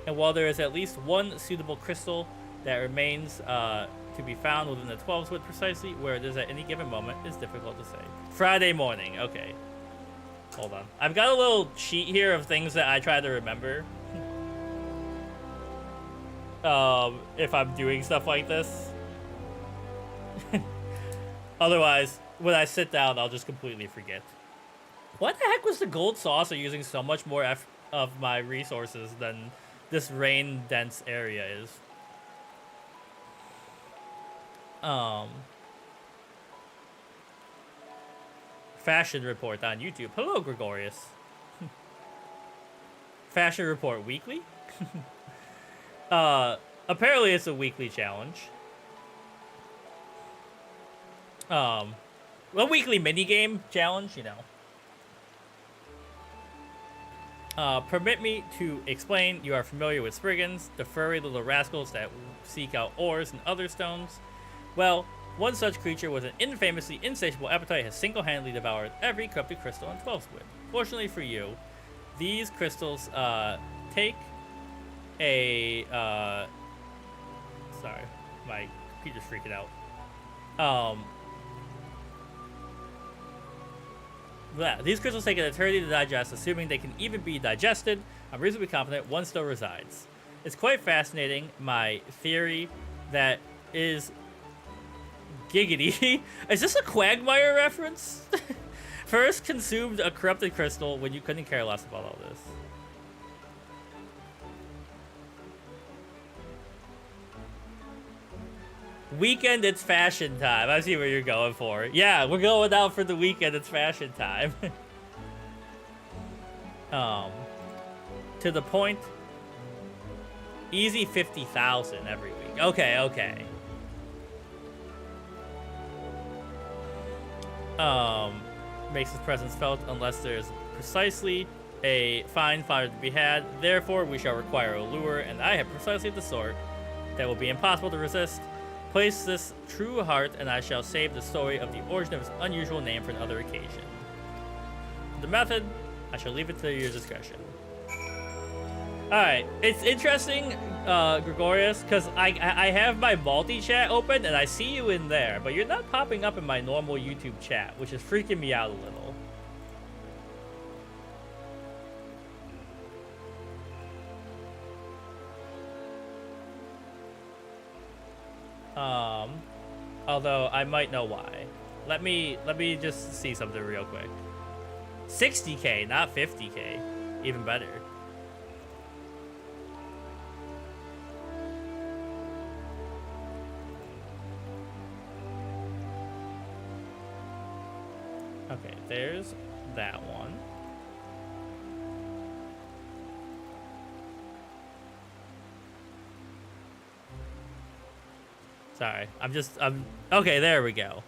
And while there is at least one suitable crystal that remains to be found within the 12's wood, precisely where it is at any given moment is difficult to say. Friday morning, okay. Hold on. I've got a little sheet here of things that I try to remember. If I'm doing stuff like this. Otherwise, when I sit down, I'll just completely forget. What the heck was the gold saucer using so much more of my resources than this rain-dense area is? Fashion report on YouTube. Hello, Gregorius. Fashion report weekly? Apparently it's a weekly challenge. A weekly minigame challenge, you know. Permit me to explain. You are familiar with Spriggans, the furry little rascals that seek out ores and other stones. Well, one such creature with an infamously insatiable appetite has single-handedly devoured every corrupted crystal in 12's wood. Fortunately for you, these crystals take a sorry, my computer's freaking out. These crystals take an eternity to digest, assuming they can even be digested. I'm reasonably confident one still resides. It's quite fascinating, my theory that is giggity. Is this a Quagmire reference? First consumed a corrupted crystal when you couldn't care less about all this. Weekend, it's fashion time. I see where you're going for. Yeah, we're going out for the weekend, it's fashion time. To the point. Easy 50,000 every week. Okay. Makes his presence felt unless there's precisely a fine fodder to be had. Therefore, we shall require a lure, and I have precisely the sort that will be impossible to resist. Place this true heart, and I shall save the story of the origin of his unusual name for another occasion. The method, I shall leave it to your discretion. Alright, it's interesting. Gregorius, because I have my multi-chat open and I see you in there, but you're not popping up in my normal YouTube chat, which is freaking me out a little. Although I might know why. Let me just see something real quick. 60K, not 50K. Even better. Okay, there's that one. Sorry, I'm okay, there we go.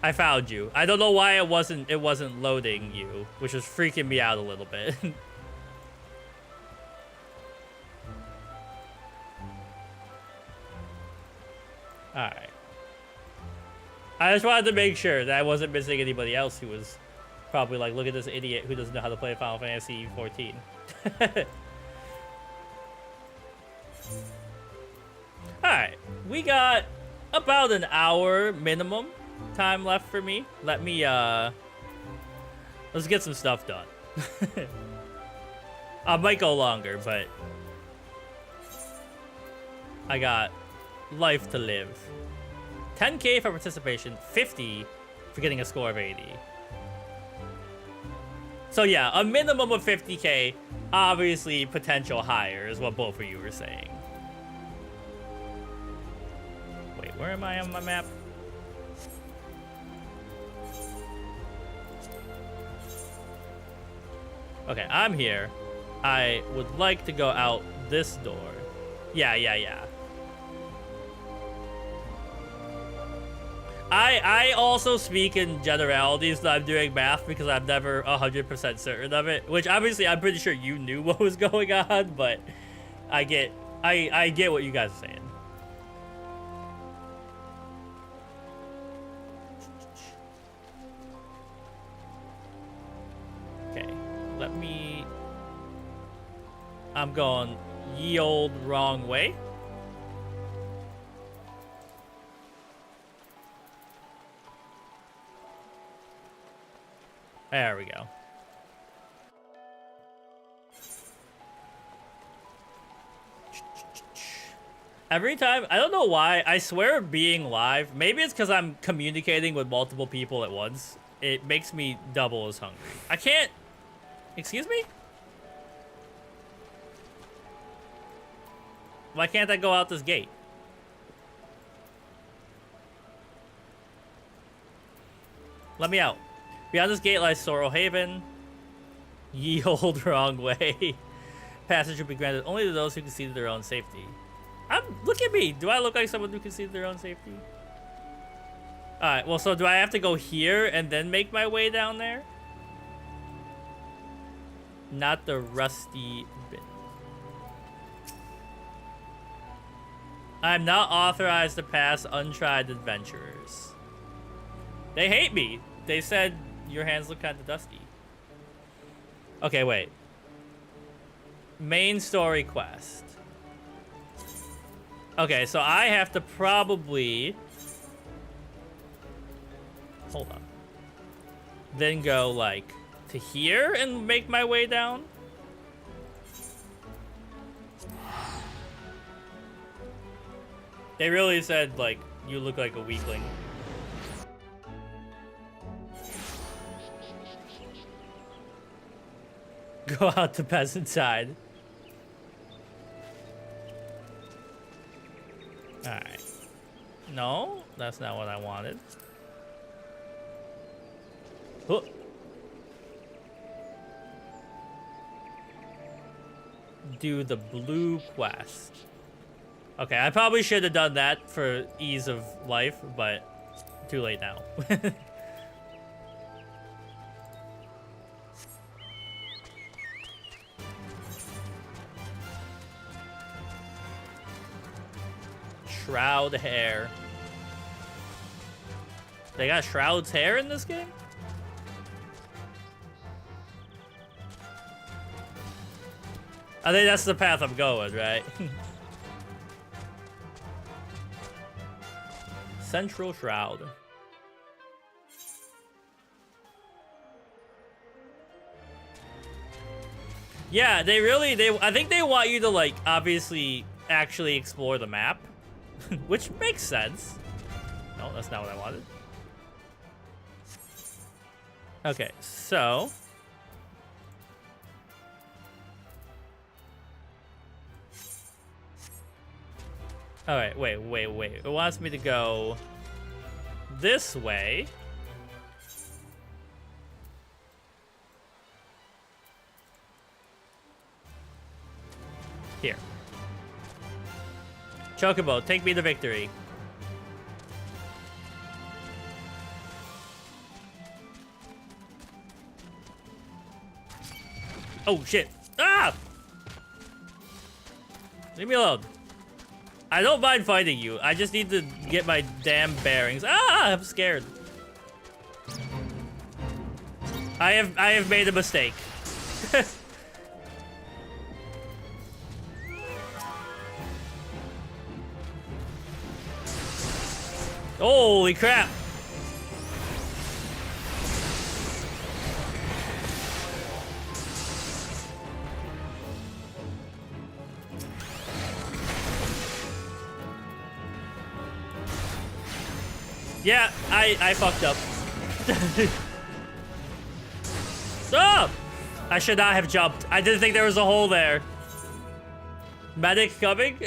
I found you. I don't know why it wasn't loading you, which was freaking me out a little bit. Alright. I just wanted to make sure that I wasn't missing anybody else who was probably like, look at this idiot who doesn't know how to play Final Fantasy XIV. Alright, we got about an hour minimum time left for me. Let's get some stuff done. I might go longer, but I got life to live. 10K for participation, 50 for getting a score of 80. So yeah, a minimum of 50K, obviously potential higher is what both of you were saying. Wait, where am I on my map? Okay, I'm here. I would like to go out this door. Yeah. I also speak in generalities that I'm doing math because I'm never 100% certain of it. Which obviously I'm pretty sure you knew what was going on, but I get what you guys are saying. Okay, let me. I'm going ye old wrong way. There we go. Every time, I don't know why, I swear being live, maybe it's because I'm communicating with multiple people at once. It makes me double as hungry. I can't... Excuse me? Why can't I go out this gate? Let me out. Beyond this gate lies Sorrow Haven. Ye old wrong way. Passage will be granted only to those who conceded their own safety. Look at me. Do I look like someone who conceded their own safety? Alright, well, so do I have to go here and then make my way down there? Not the rusty bit. I'm not authorized to pass untried adventurers. They hate me. They said your hands look kind of dusty. Okay, wait. Main story quest. Okay, so I have to probably... Hold on. Then go, like, to here and make my way down? They really said, like, you look like a weakling. Go out the peasant side. Alright. No, that's not what I wanted. Oh. Do the blue quest. Okay, I probably should have done that for ease of life, but too late now. Shroud hair. They got Shroud's hair in this game? I think that's the path I'm going, right? Central Shroud. Yeah, I think they want you to, like, obviously actually explore the map, which makes sense. No, that's not what I wanted. Okay, so... Alright, wait. It wants me to go this way. Here. Chocobo, take me to victory. Oh, shit. Ah! Leave me alone. I don't mind fighting you. I just need to get my damn bearings. Ah! I'm scared. I have made a mistake. Holy crap. Yeah, I fucked up. Stop! I should not have jumped. I didn't think there was a hole there. Medic coming?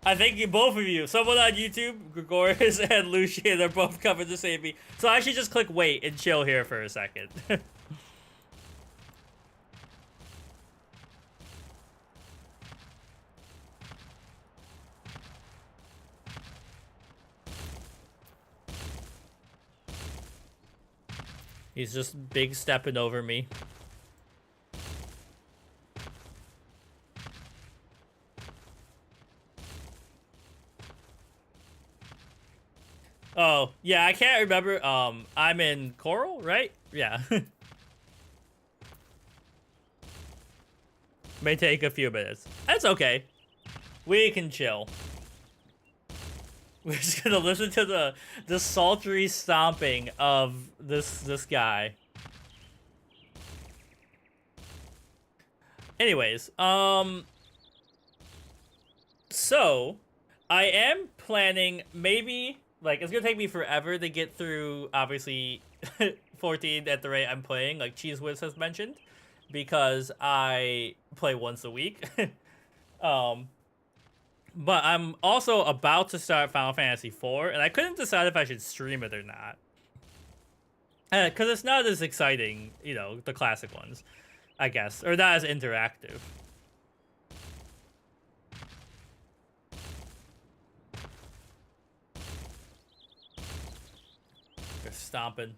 I think both of you, someone on YouTube, Gregorius and Lucian, are both coming to save me. So I should just click wait and chill here for a second. He's just big stepping over me. Oh, yeah, I can't remember. I'm in Coral, right? Yeah. May take a few minutes. That's okay. We can chill. We're just gonna listen to the sultry stomping of this guy. Anyways, so I am planning maybe, like, it's gonna take me forever to get through, obviously, 14 at the rate I'm playing, like Cheese Whiz has mentioned, because I play once a week. But I'm also about to start Final Fantasy IV, and I couldn't decide if I should stream it or not. Because it's not as exciting, you know, the classic ones, I guess. Or not as interactive. They're stomping.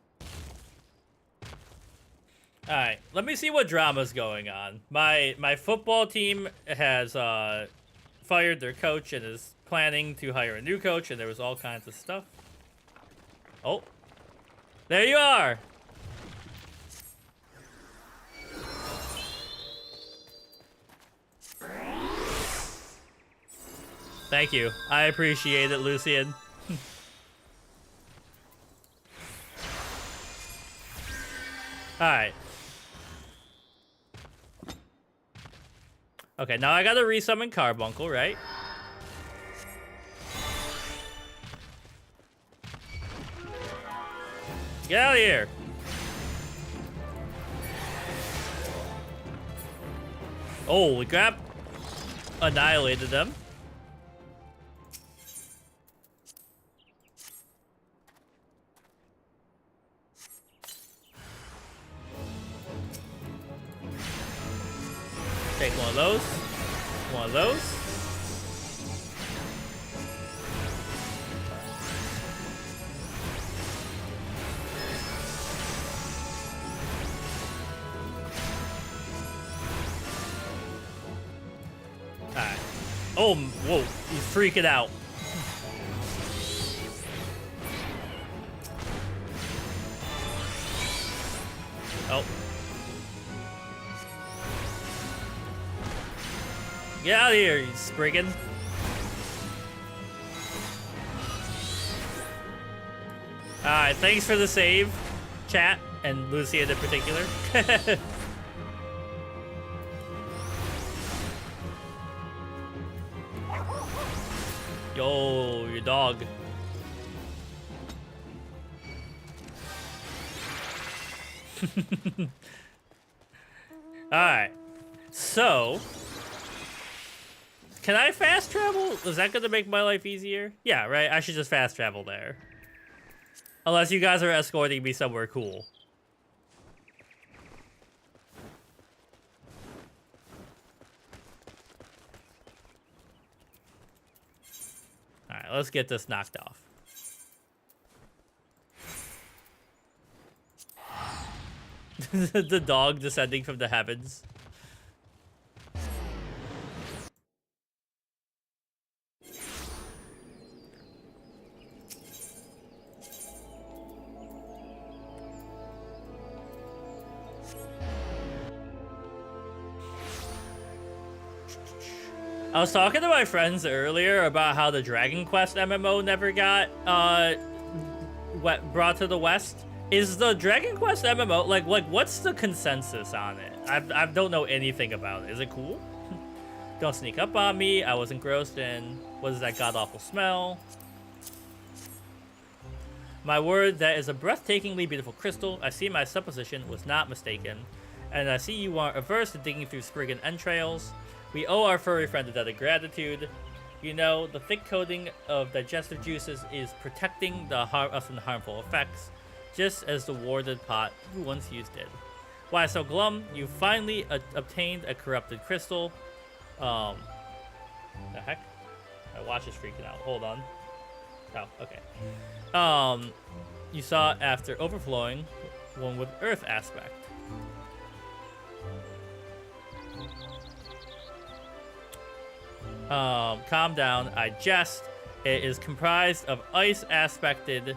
Alright, let me see what drama's going on. My football team has, fired their coach and is planning to hire a new coach, and there was all kinds of stuff. Oh, there you are. Thank you. I appreciate it, Lucian. All right. Okay, now I gotta resummon Carbuncle, right? Get out of here! Holy crap! Annihilated them. Take one of those. One of those. Alright. Oh, whoa. He's freaking out. Oh. Get out of here, you spriggan. Alright, thanks for the save, chat, and Lucia in particular. Yo, your dog. Alright, so can I fast travel? Is that gonna make my life easier? Yeah, right? I should just fast travel there. Unless you guys are escorting me somewhere cool. Alright, let's get this knocked off. The dog descending from the heavens. I was talking to my friends earlier about how the Dragon Quest MMO never got brought to the West. Is the Dragon Quest MMO like what's the consensus on it? I don't know anything about it. Is it cool? Don't sneak up on me. I was engrossed in what is that god awful smell? My word, that is a breathtakingly beautiful crystal. I see my supposition was not mistaken, and I see you are averse to digging through spriggan entrails. We owe our furry friend a debt of gratitude. You know, the thick coating of digestive juices is protecting us from the harmful effects, just as the warded pot you once used did. Why so glum? You finally obtained a corrupted crystal. The heck? My watch is freaking out. Hold on. Oh, okay. You saw it after overflowing, one with earth aspect. Calm down. I jest. It is comprised of ice aspected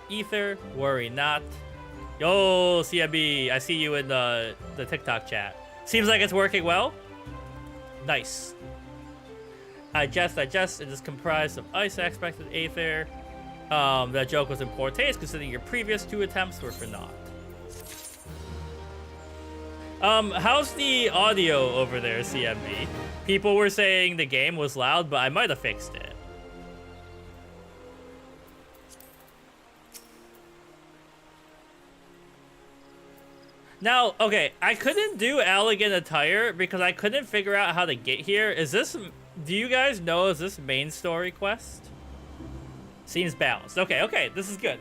ether. Worry not. Yo, CMB, I see you in the TikTok chat. Seems like it's working well. Nice. I jest. It is comprised of ice aspected ether. That joke was in poor taste considering your previous 2 attempts were for naught. How's the audio over there, CMB? People were saying the game was loud, but I might have fixed it. Now, okay, I couldn't do elegant attire because I couldn't figure out how to get here. Is this, do you guys know, is this main story quest? Seems balanced. Okay, this is good.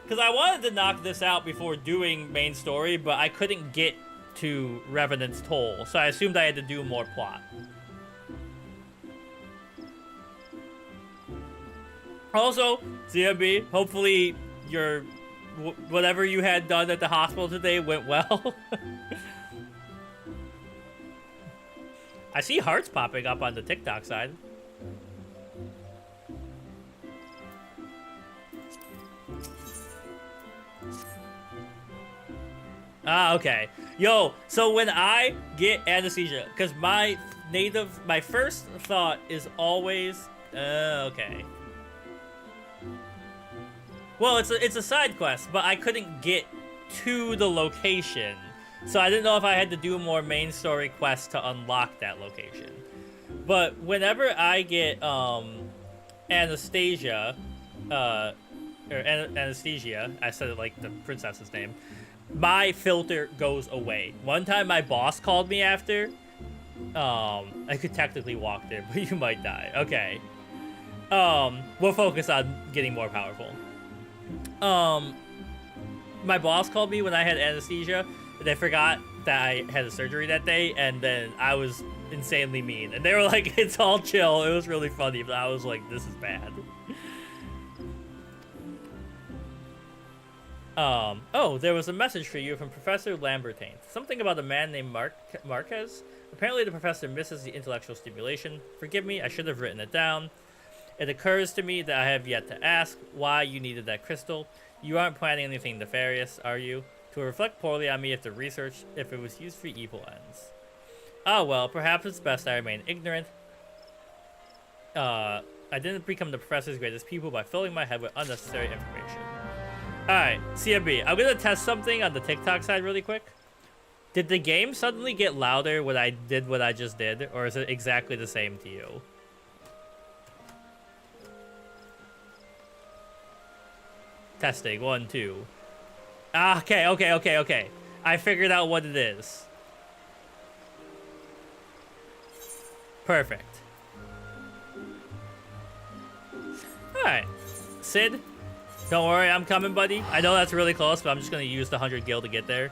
Because I wanted to knock this out before doing main story, but I couldn't get to Revenant's Toll, so I assumed I had to do more plot. Also, CMB, hopefully your whatever you had done at the hospital today went well. I see hearts popping up on the TikTok side. Ah, okay. Yo, so when I get anesthesia, because my first thought is always, okay. Well, it's a side quest, but I couldn't get to the location. So I didn't know if I had to do more main story quests to unlock that location. But whenever I get, Anastasia, Anesthesia, I said it like the princess's name, my filter goes away. One time my boss called me after. I could technically walk there, but you might die. Okay. We'll focus on getting more powerful. My boss called me when I had anesthesia. They forgot that I had a surgery that day, and then I was insanely mean. And they were like, it's all chill. It was really funny, but I was like, this is bad. Oh, there was a message for you from Professor Lambertain. Something about a man named Marquez. Apparently the professor misses the intellectual stimulation. Forgive me, I should have written it down. It occurs to me that I have yet to ask why you needed that crystal. You aren't planning anything nefarious, are you? To reflect poorly on me if the research if it was used for evil ends. Oh well, perhaps it's best I remain ignorant. I didn't become the professor's greatest pupil by filling my head with unnecessary information. Alright, CMB, I'm gonna test something on the TikTok side really quick. Did the game suddenly get louder when I did what I just did, or is it exactly the same to you? Testing, 1, 2. Ah, okay. I figured out what it is. Perfect. Alright. Sid, don't worry, I'm coming, buddy. I know that's really close, but I'm just gonna use the 100 gil to get there.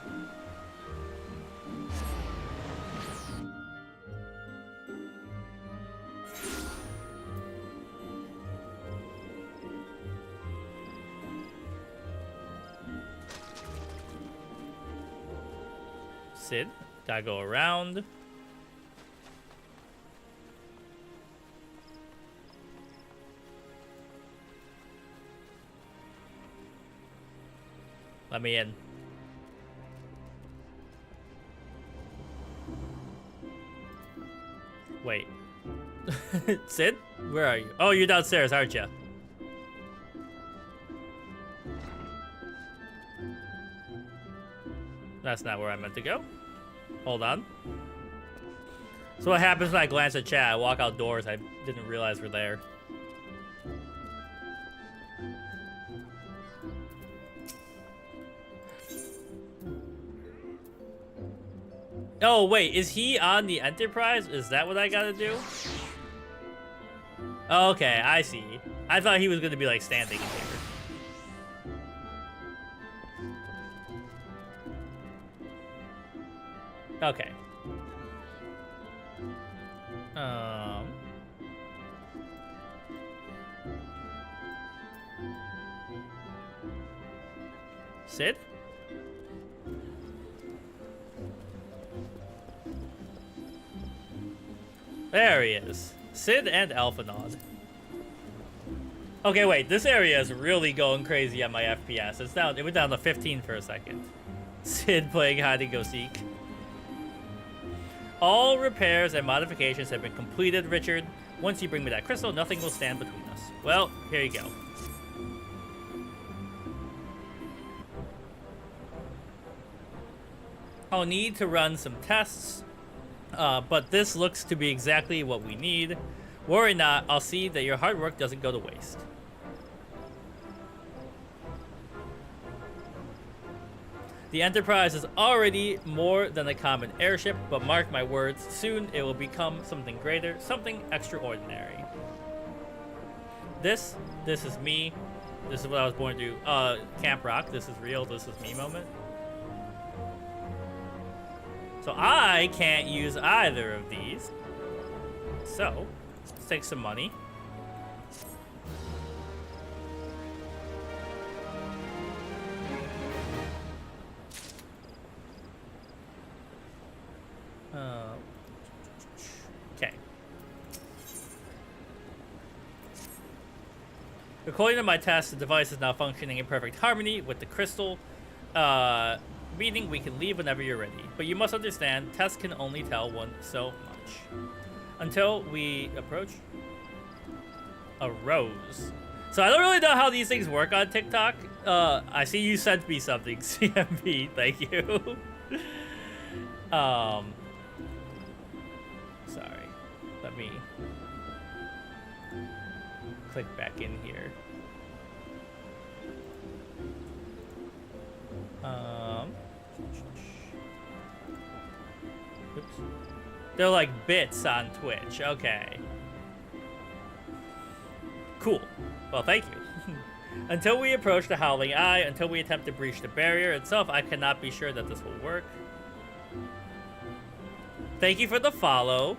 Sid, gotta go around. Let me in. Wait. Sid? Where are you? Oh, you're downstairs, aren't you? That's not where I meant to go. Hold on. So what happens when I glance at chat? I walk outdoors. I didn't realize we're there. Oh, wait. Is he on the Enterprise? Is that what I gotta do? Okay, I see. I thought he was gonna be, like, standing in here. Okay. Sid? There he is. Sid and Alphanaud. Okay, wait. This area is really going crazy on my FPS. It's down. It went down to 15 for a second. Sid playing hide and go seek. All repairs and modifications have been completed, Richard. Once you bring me that crystal, nothing will stand between us. Well, here you go. I'll need to run some tests, but this looks to be exactly what we need. Worry not, I'll see that your hard work doesn't go to waste. The Enterprise is already more than a common airship, but mark my words, soon it will become something greater, something extraordinary. This is me. This is what I was born to do. Camp Rock, this is real, this is me moment. So I can't use either of these. So, let's take some money. Okay. According to my test, the device is now functioning in perfect harmony with the crystal. Meaning we can leave whenever you're ready. But you must understand, tests can only tell one so much. Until we approach a rose. So I don't really know how these things work on TikTok. I see you sent me something, CMB. Thank you. Sorry. Let me click back in here. Oops. They're like bits on Twitch. Okay. Cool. Well, thank you. Until we approach the Howling Eye, until we attempt to breach the barrier itself, I cannot be sure that this will work. Thank you for the follow,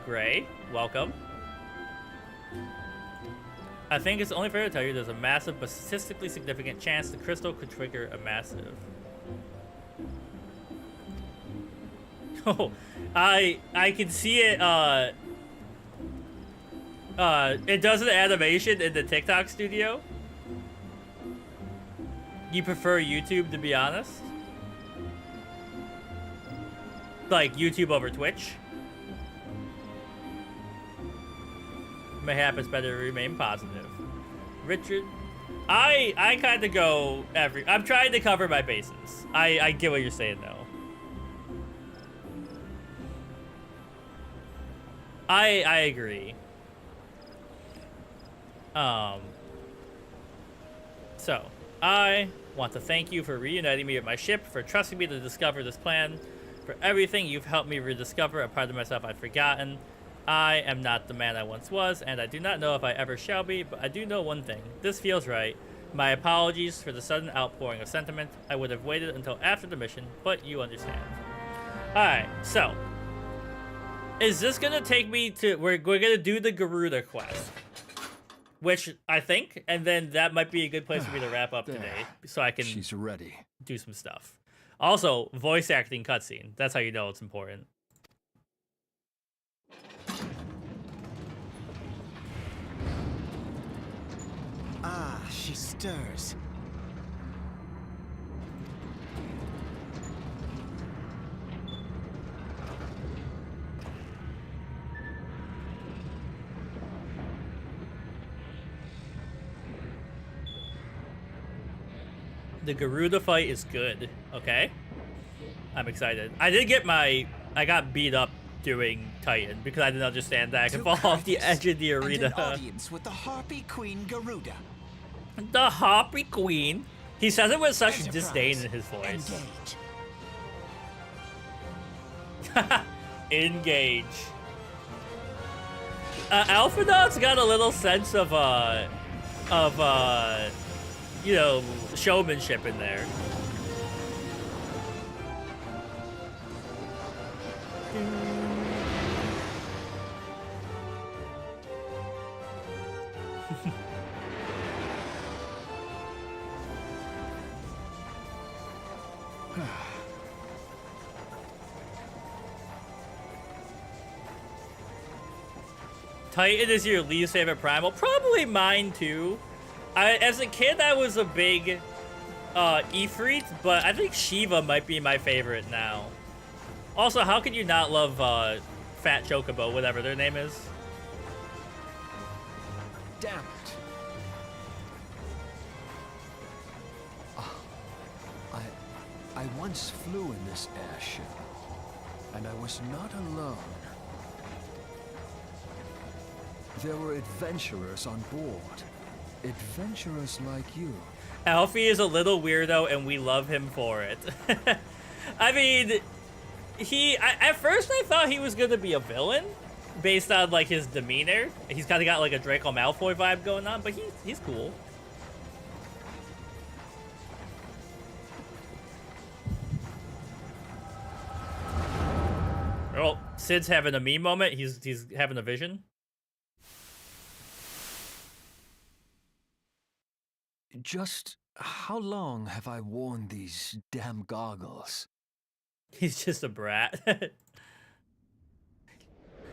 Gray. Welcome. I think it's only fair to tell you there's a massive but statistically significant chance the crystal could trigger a massive. Oh, I can see it. It does an animation in the TikTok studio. You prefer YouTube, to be honest? like YouTube over Twitch. Mayhap it's better to remain positive. Richard, I kind of go I'm trying to cover my bases. I get what you're saying though. I agree. So I want to thank you for reuniting me with my ship, for trusting me to discover this plan, for everything you've helped me rediscover a part of myself I'd forgotten. I am not the man I once was, and I do not know if I ever shall be, but I do know one thing. This feels right. My apologies for the sudden outpouring of sentiment. I would have waited until after the mission, but you understand. Alright, so. Is this gonna take me to... We're gonna do the Garuda quest. Which, I think, and then that might be a good place for me to wrap up today. So I can She's ready. Do some stuff. Also, voice acting cutscene. That's how you know it's important. Ah, she stirs. The Garuda fight is good, okay? I'm excited. I got beat up doing Titan because I didn't understand that I could fall off the edge of the arena. And an audience with the Harpy Queen Garuda. The Harpy Queen? He says it with such Enterprise. Disdain in his voice. Engage. Engage. Alphanaut's got a little sense of you know, showmanship in there. Titan is your least favorite primal? Probably mine too. As a kid, I was a big Ifrit, but I think Shiva might be my favorite now. Also, how can you not love Fat Chocobo, whatever their name is? Damn it. I once flew in this airship, and I was not alone. There were adventurers on board. Adventurers like you. Alfie is a little weirdo, and we love him for it. I mean, at first I thought he was gonna be a villain, based on like his demeanor. He's kind of got like a Draco Malfoy vibe going on, but he's cool. Oh, Sid's having a me moment. He's having a vision. Just how long have I worn these damn goggles? He's just a brat.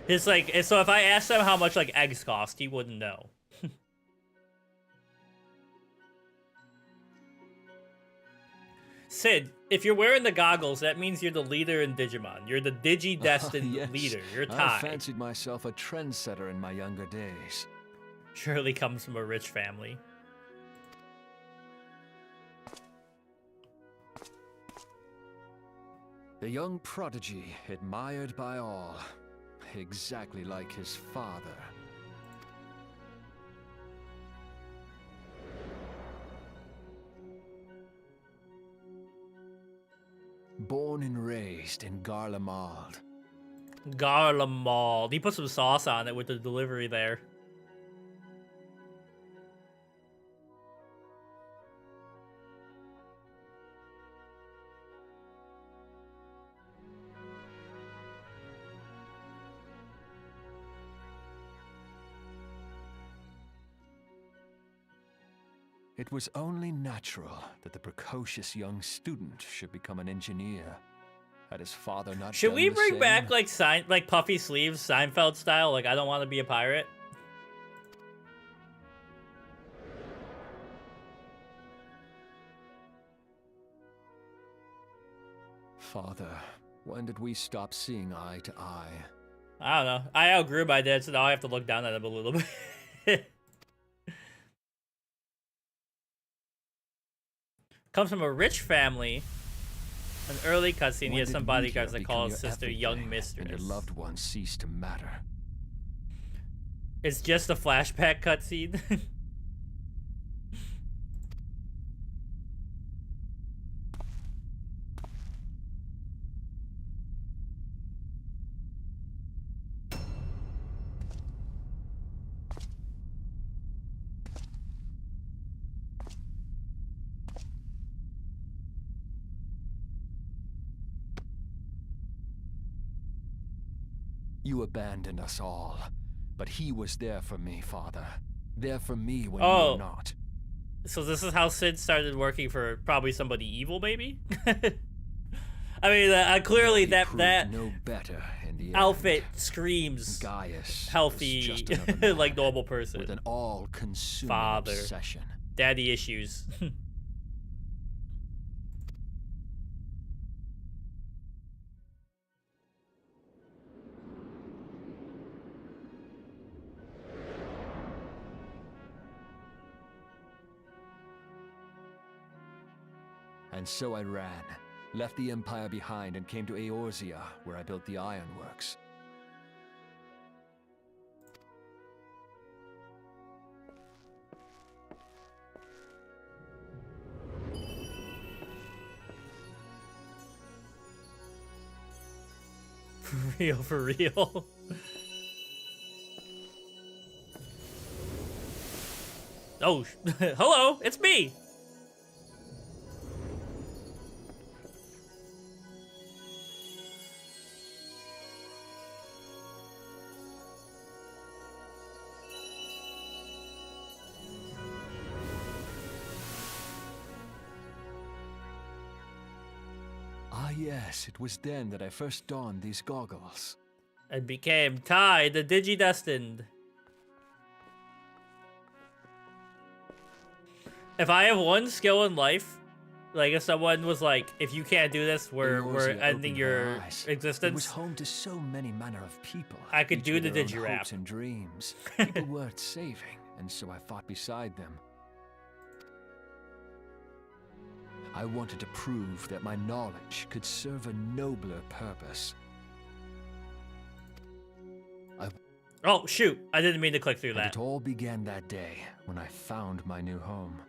It's like, so if I asked him how much like eggs cost, he wouldn't know. Sid, if you're wearing the goggles, that means you're the leader in Digimon. You're the Digi-destined Yes. leader. You're I tied. fancied myself a trendsetter in my younger days. Surely comes from a rich family. The young prodigy, admired by all, exactly like his father. Born and raised in Garlemald. Garlemald. He put some sauce on it with the delivery there. It was only natural that the precocious young student should become an engineer. Had his father not Should done we the bring same? back like puffy sleeves, Seinfeld style? Like, I don't want to be a pirate. Father, When did we stop seeing eye to eye? I don't know. I outgrew my dad, so now I have to look down at him a little bit. Comes from a rich family. An early cutscene, he has some bodyguards that call his sister Young Mistress. And your loved ones cease to matter. It's just a flashback cutscene. You abandoned us all, but he was there for me, Father. There for me when you were not. So this is how Sid started working for probably somebody evil, maybe? I mean, clearly that no better in the outfit end. Screams Gaius healthy, like normal person. With an all-consuming Father. obsession. Daddy issues. And so I ran, left the Empire behind and came to Eorzea, where I built the ironworks. For real. Oh, hello, it's me. Ah yes, it was then that I first donned these goggles. And became Ty, the Digidestined. If I have one skill in life, like if someone was like, if you can't do this, we're ending your existence. It was home to so many manner of people. I could do the Digirap. Digirap. Hopes and dreams. People worth saving, and so I fought beside them. I wanted to prove that my knowledge could serve a nobler purpose. Oh, shoot. I didn't mean to click through And that. it all began that day when I found my new home.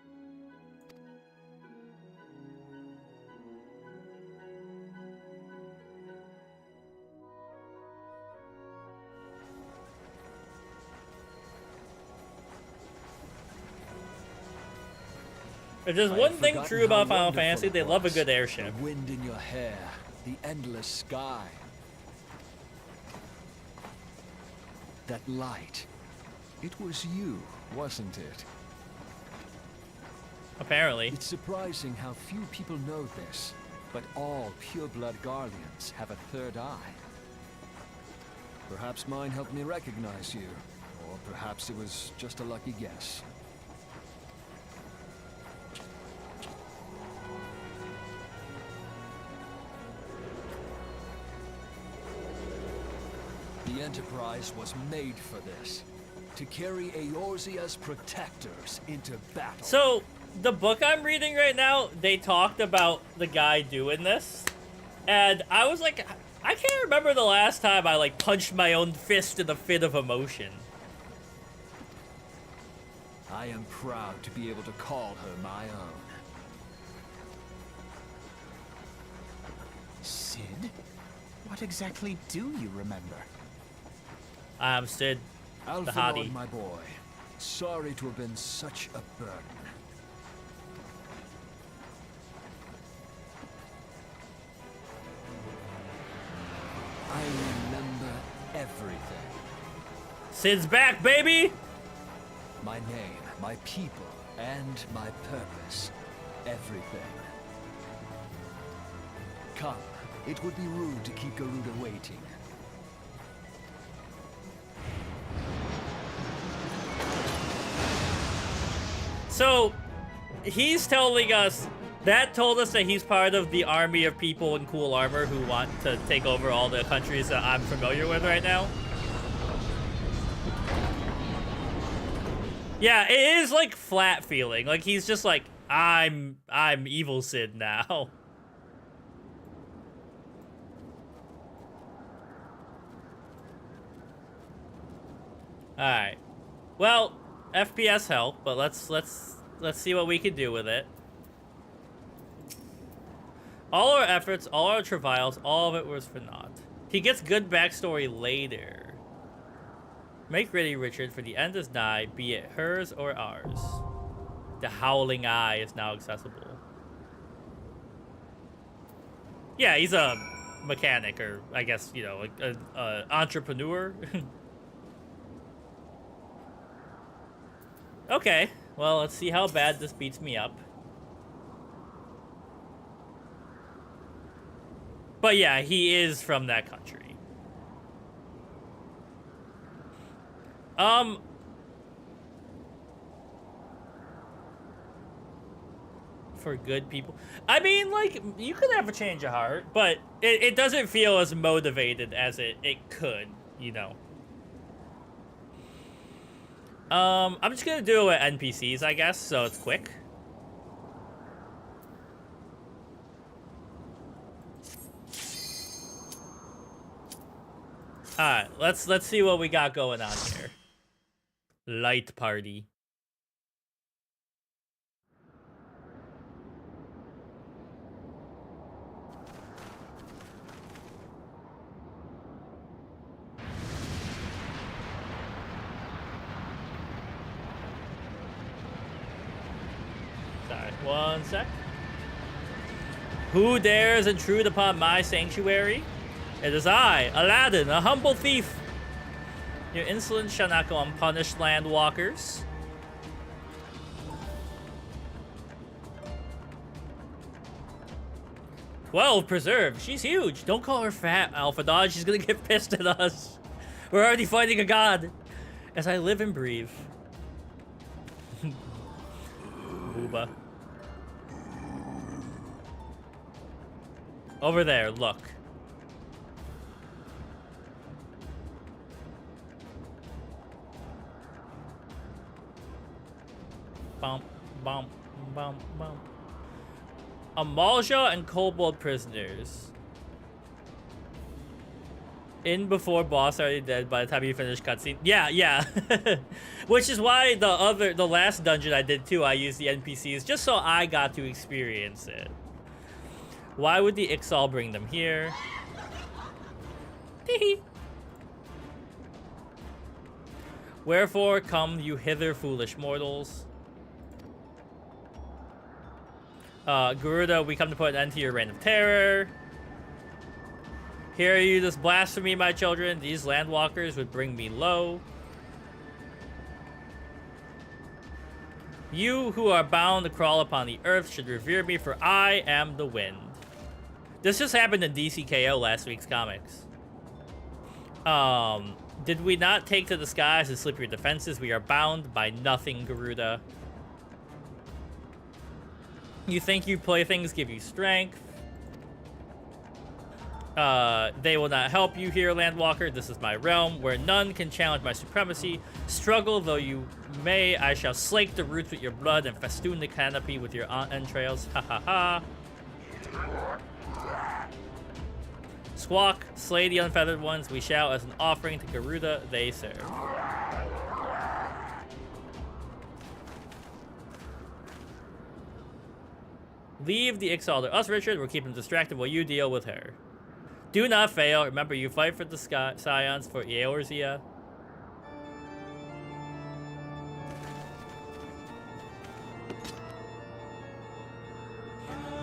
If there's one thing true about Final Fantasy, they love a good airship. The wind in your hair, the endless sky. That light. It was you, wasn't it? Apparently. It's surprising how few people know this, but all pureblood Guardians have a third eye. Perhaps mine helped me recognize you, or perhaps it was just a lucky guess. The Enterprise was made for this. To carry Eorzea's protectors into battle. So, the book I'm reading right now, they talked about the guy doing this. And I was like, I can't remember the last time I like punched my own fist in a fit of emotion. I am proud to be able to call her my own. Sid? What exactly do you remember? I'm Sid, the hottie. Alphinaud, my boy. Sorry to have been such a burden. I remember everything. Sid's back, baby! My name, my people, and my purpose. Everything. Come, it would be rude to keep Garuda waiting. So, he's telling us That told us that he's part of the army of people in cool armor who want to take over all the countries that I'm familiar with right now. Yeah, it is like flat feeling. Like he's just like, I'm Evil Sid now. Alright. Well, FPS help, but let's see what we can do with it. All our efforts, all our travails, all of it was for naught. He gets good backstory later. Make ready, Richard, for the end is nigh, be it hers or ours. The Howling Eye is now accessible. Yeah, he's a mechanic, or I guess, you know, like an entrepreneur. Okay, well, let's see how bad this beats me up. But yeah, he is from that country. For good people. I mean, like, you could have a change of heart, but it doesn't feel as motivated as it could, you know. I'm just gonna do it with NPCs, I guess, so it's quick. Alright, let's see what we got going on here. Light party. Sorry, one sec. Who dares intrude upon my sanctuary? It is I, Aladdin, a humble thief. Your insolence shall not go unpunished, landwalkers. Well, preserved. She's huge. Don't call her fat, Alpha Dodge. She's gonna get pissed at us. We're already fighting a god. As I live and breathe. Booba. Over there, look. Bump, bump, bump, bump. Amalja and Kobold prisoners. In before boss already dead by the time you finish cutscene. Yeah, yeah. Which is why the last dungeon I did too, I used the NPCs just so I got to experience it. Why would the Ixal bring them here? Wherefore come you hither, foolish mortals? Garuda, we come to put an end to your reign of terror. Hear you this blasphemy, my children. These landwalkers would bring me low. You who are bound to crawl upon the earth should revere me, for I am the wind. This just happened in DCKO last week's comics. Did we not take to the skies and slip your defenses? We are bound by nothing, Garuda. You think you playthings give you strength? They will not help you here, Landwalker. This is my realm, where none can challenge my supremacy. Struggle though you may, I shall slake the roots with your blood and festoon the canopy with your entrails. Ha ha ha. Squawk, slay the unfeathered ones. We shall, as an offering to Garuda, they serve. Leave the Ixal to us, Richard. We'll keep him distracted while you deal with her. Do not fail. Remember, you fight for the Scions for Eorzea.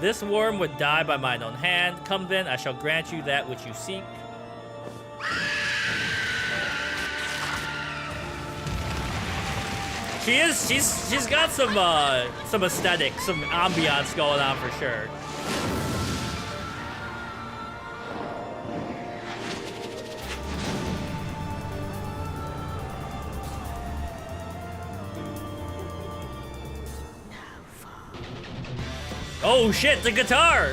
This worm would die by mine own hand. Come then, I shall grant you that which you seek. She's got some aesthetic, some ambiance going on for sure. Oh shit, the guitar!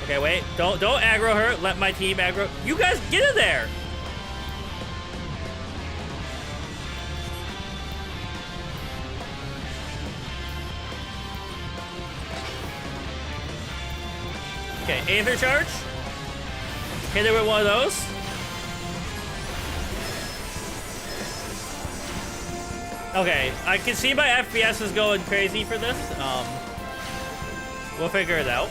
Okay, wait. Don't aggro her. Let my team aggro. You guys get in there! Okay, Aether Charge. Hit it with one of those. Okay, I can see my FPS is going crazy for this. We'll figure it out.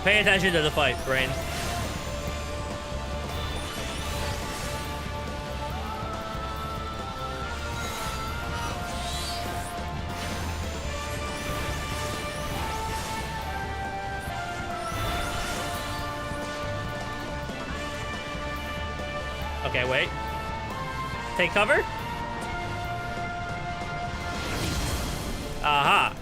Pay attention to the fight, brain. Okay, wait. Take cover. Aha.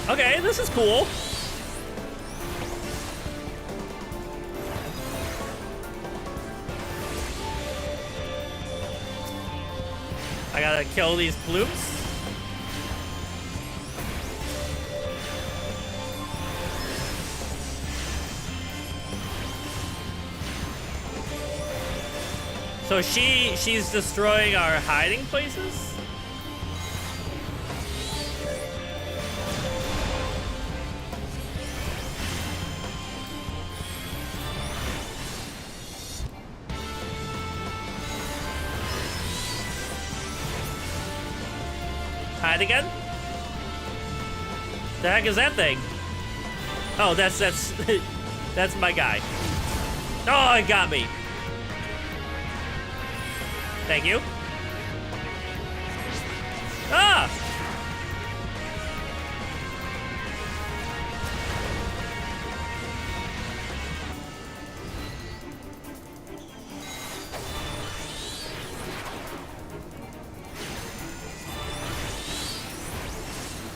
Okay, this is cool. I gotta kill these plumes. So she's destroying our hiding places? Hide again? The heck is that thing? Oh, that's that's my guy. Oh, it got me. Thank you. Ah!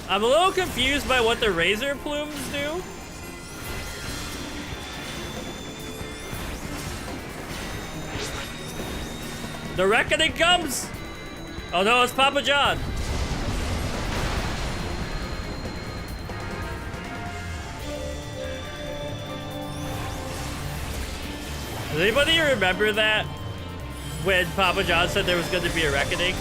I'm a little confused by what the razor plumes do. The reckoning comes! Oh no, it's Papa John. Does anybody remember that? When Papa John said there was going to be a reckoning?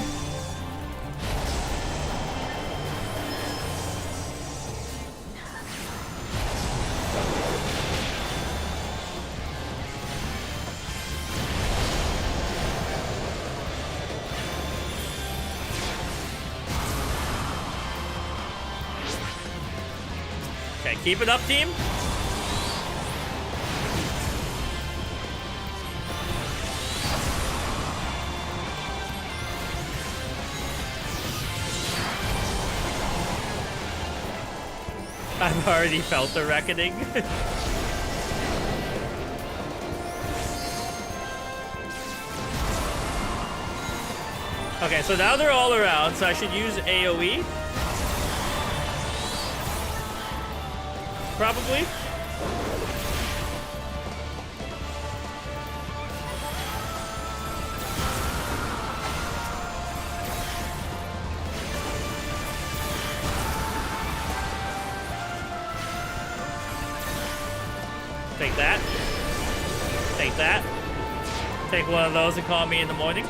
Okay, keep it up, team. I've already felt the reckoning. Okay, so now they're all around, so I should use AoE. Probably. Take that. Take that. Take one of those and call me in the morning.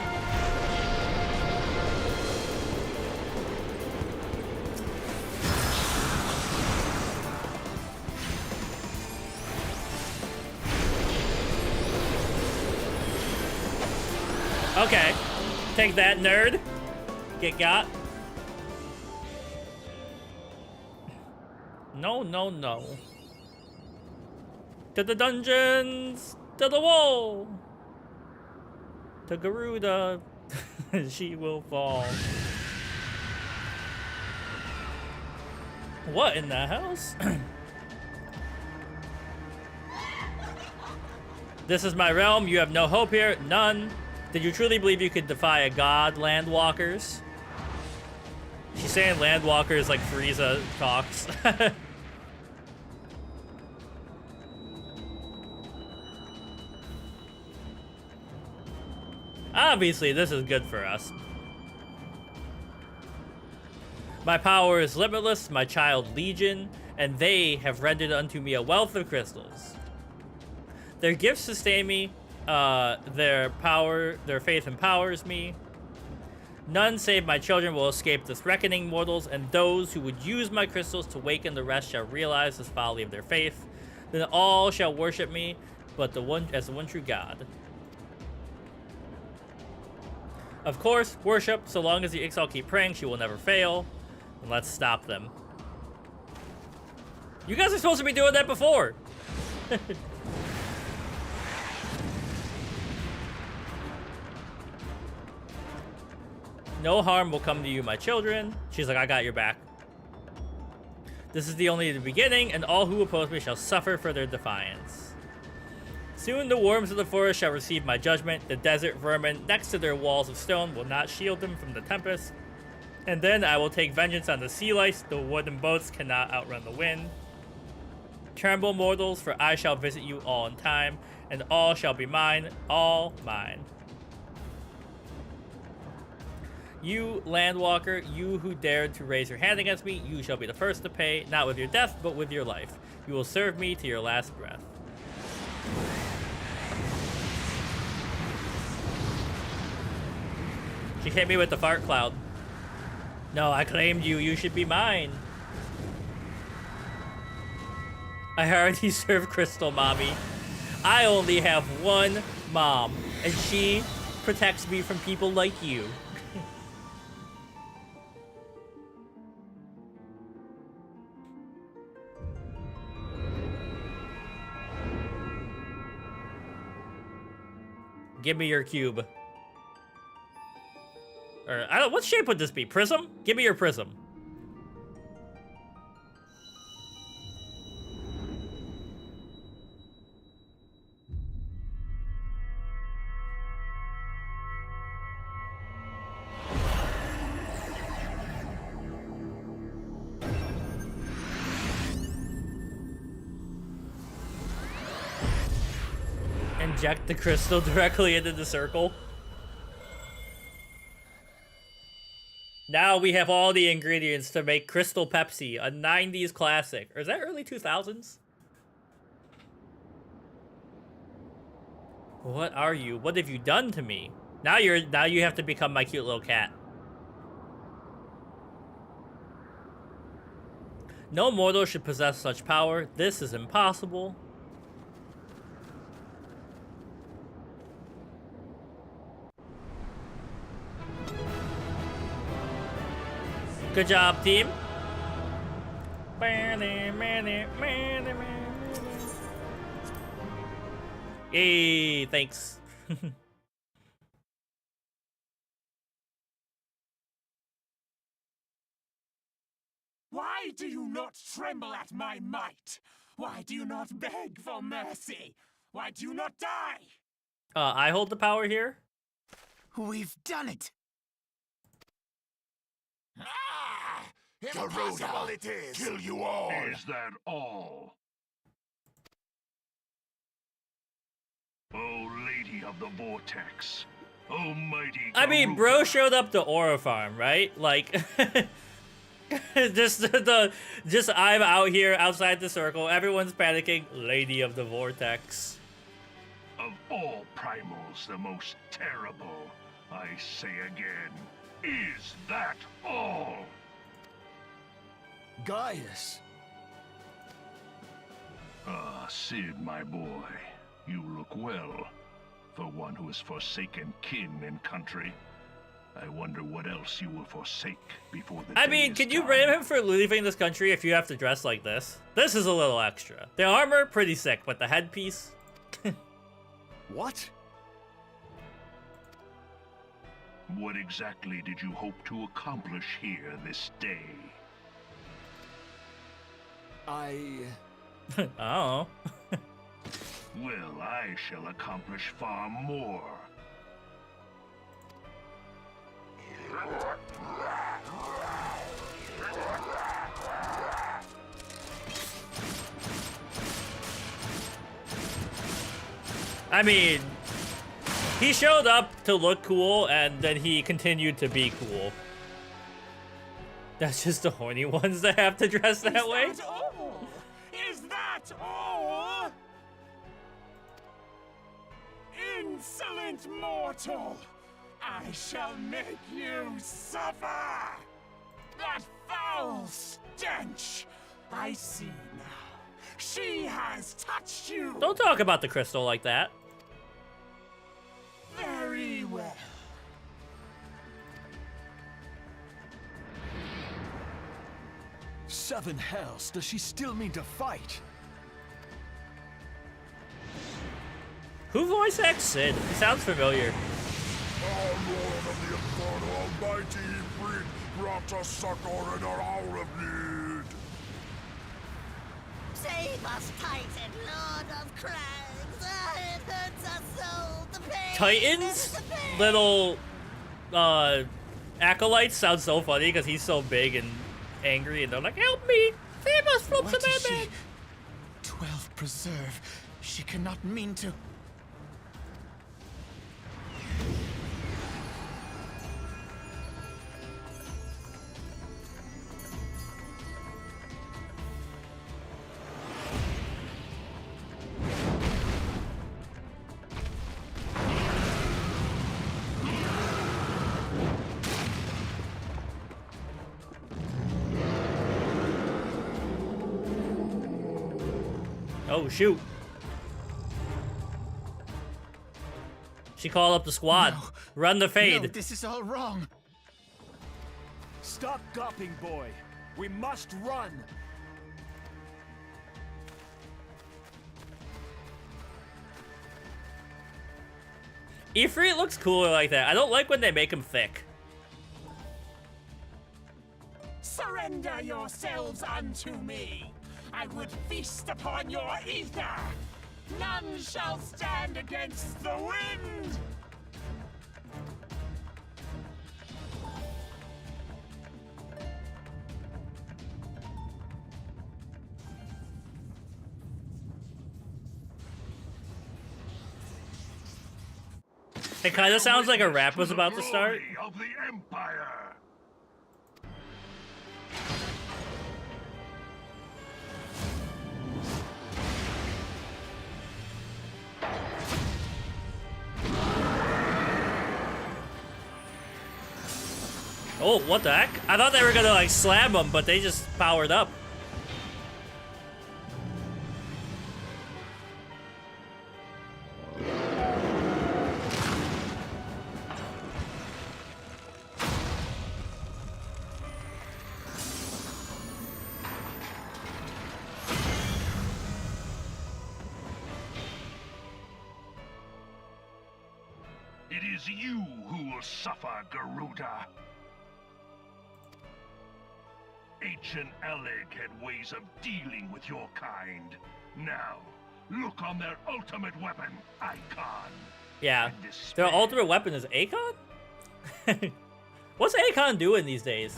Okay. Take that, nerd. Get got. No, no, no. To the dungeons! To the wall! To Garuda. She will fall. What in the house? This is my realm. You have no hope here. None. Did you truly believe you could defy a god, landwalkers? She's saying Landwalkers like Frieza talks. Obviously, this is good for us. My power is limitless, my child legion, and they have rendered unto me a wealth of crystals. Their gifts sustain me, their faith empowers me. None save my children will escape this reckoning, mortals, and those who would use my crystals to waken the rest shall realize this folly of their faith. Then all shall worship me, but as the one true God. Of course, worship, so long as the Ixal keep praying, she will never fail. And let's stop them. You guys are supposed to be doing that before. No harm will come to you, my children. She's like, I got your back. This is only the beginning, and all who oppose me shall suffer for their defiance. Soon the worms of the forest shall receive my judgment. The desert vermin next to their walls of stone will not shield them from the tempest. And then I will take vengeance on the sea lice. The wooden boats cannot outrun the wind. Tremble, mortals, for I shall visit you all in time, and all shall be mine, all mine. You, Landwalker, you who dared to raise your hand against me, you shall be the first to pay, not with your death, but with your life. You will serve me to your last breath. She hit me with the fart cloud. No, I claimed you. You should be mine. I already served Crystal Mommy. I only have one mom, and she protects me from people like you. Give me your cube. Or, I don't, what shape would this be? Prism? Give me your prism. Inject the crystal directly into the circle. Now we have all the ingredients to make Crystal Pepsi, a 90s classic. Or is that early 2000s? What are you? What have you done to me? Now you have to become my cute little cat. No mortal should possess such power. This is impossible. Good job, team. Hey, thanks. Why do you not tremble at my might? Why do you not beg for mercy? Why do you not die? I hold the power here. We've done it. Impossible it is! Kill you all! Is that all? Oh, Lady of the Vortex. Almighty I mean, Garuda. bro showed up to Aura Farm, right? Like, just I'm out here outside the circle. Everyone's panicking. Lady of the Vortex. Of all primals, the most terrible, I say again, is that all? Gaius! Ah, Sid, my boy, you look well. For one who has forsaken kin and country. I wonder what else you will forsake before the I day mean, is can you done. blame him for leaving this country if you have to dress like this? This is a little extra. The armor, pretty sick, but the headpiece? What? What exactly did you hope to accomplish here this day? I don't know. Well, I shall accomplish far more. I mean, he showed up to look cool, and then he continued to be cool. That's just the horny ones that have to dress that way. Is that all? Is that all? Insolent mortal! I shall make you suffer! That foul stench! I see now. She has touched you! Don't talk about the crystal like that. Very well. Seven hells, does she still mean to fight? Who voice acts Sid? He sounds familiar. Our Lord of the Infernal Almighty Bridge brought us succor in our hour of need. Save us, Titan, Lord of Crags! It hurts us so, the pain! Titans? The pain. Little, acolytes sound so funny because he's so big and angry, and they're like, help me! Save us from What some is she? madman! 12 preserve. She cannot mean to. Oh, shoot. She called up the squad. No. Run the fade. No, this is all wrong. Stop gawping, boy. We must run. Ifrit looks cooler like that. I don't like when they make him thick. Surrender yourselves unto me. I would feast upon your ether. None shall stand against the wind. It kind of sounds like a rap was about to start. Glory of the Empire. Oh, what the heck? I thought they were gonna like slam him, but they just powered up. It is you who will suffer, Garuda. Ancient Alec had ways of dealing with your kind. Now, look on their ultimate weapon, Icon. Yeah. And despair. Their ultimate weapon is Akon? What's Akon doing these days?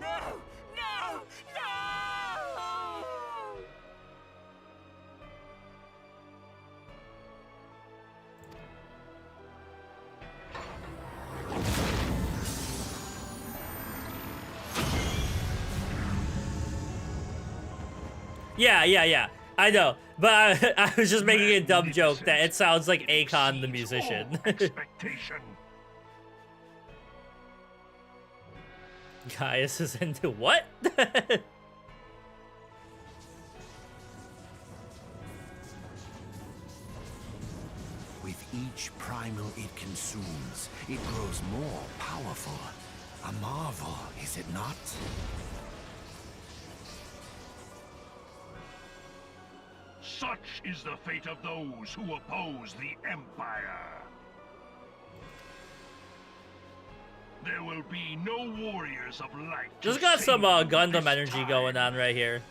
No! No! No! Yeah. I know. But I was just making a dumb joke that it sounds like Akon the musician. Expectation. Gaius is into what? With each primal it consumes, it grows more powerful. A marvel, is it not? Such is the fate of those who oppose the Empire. There will be no warriors of light. Just to got save some you Gundam this energy time. going on right here.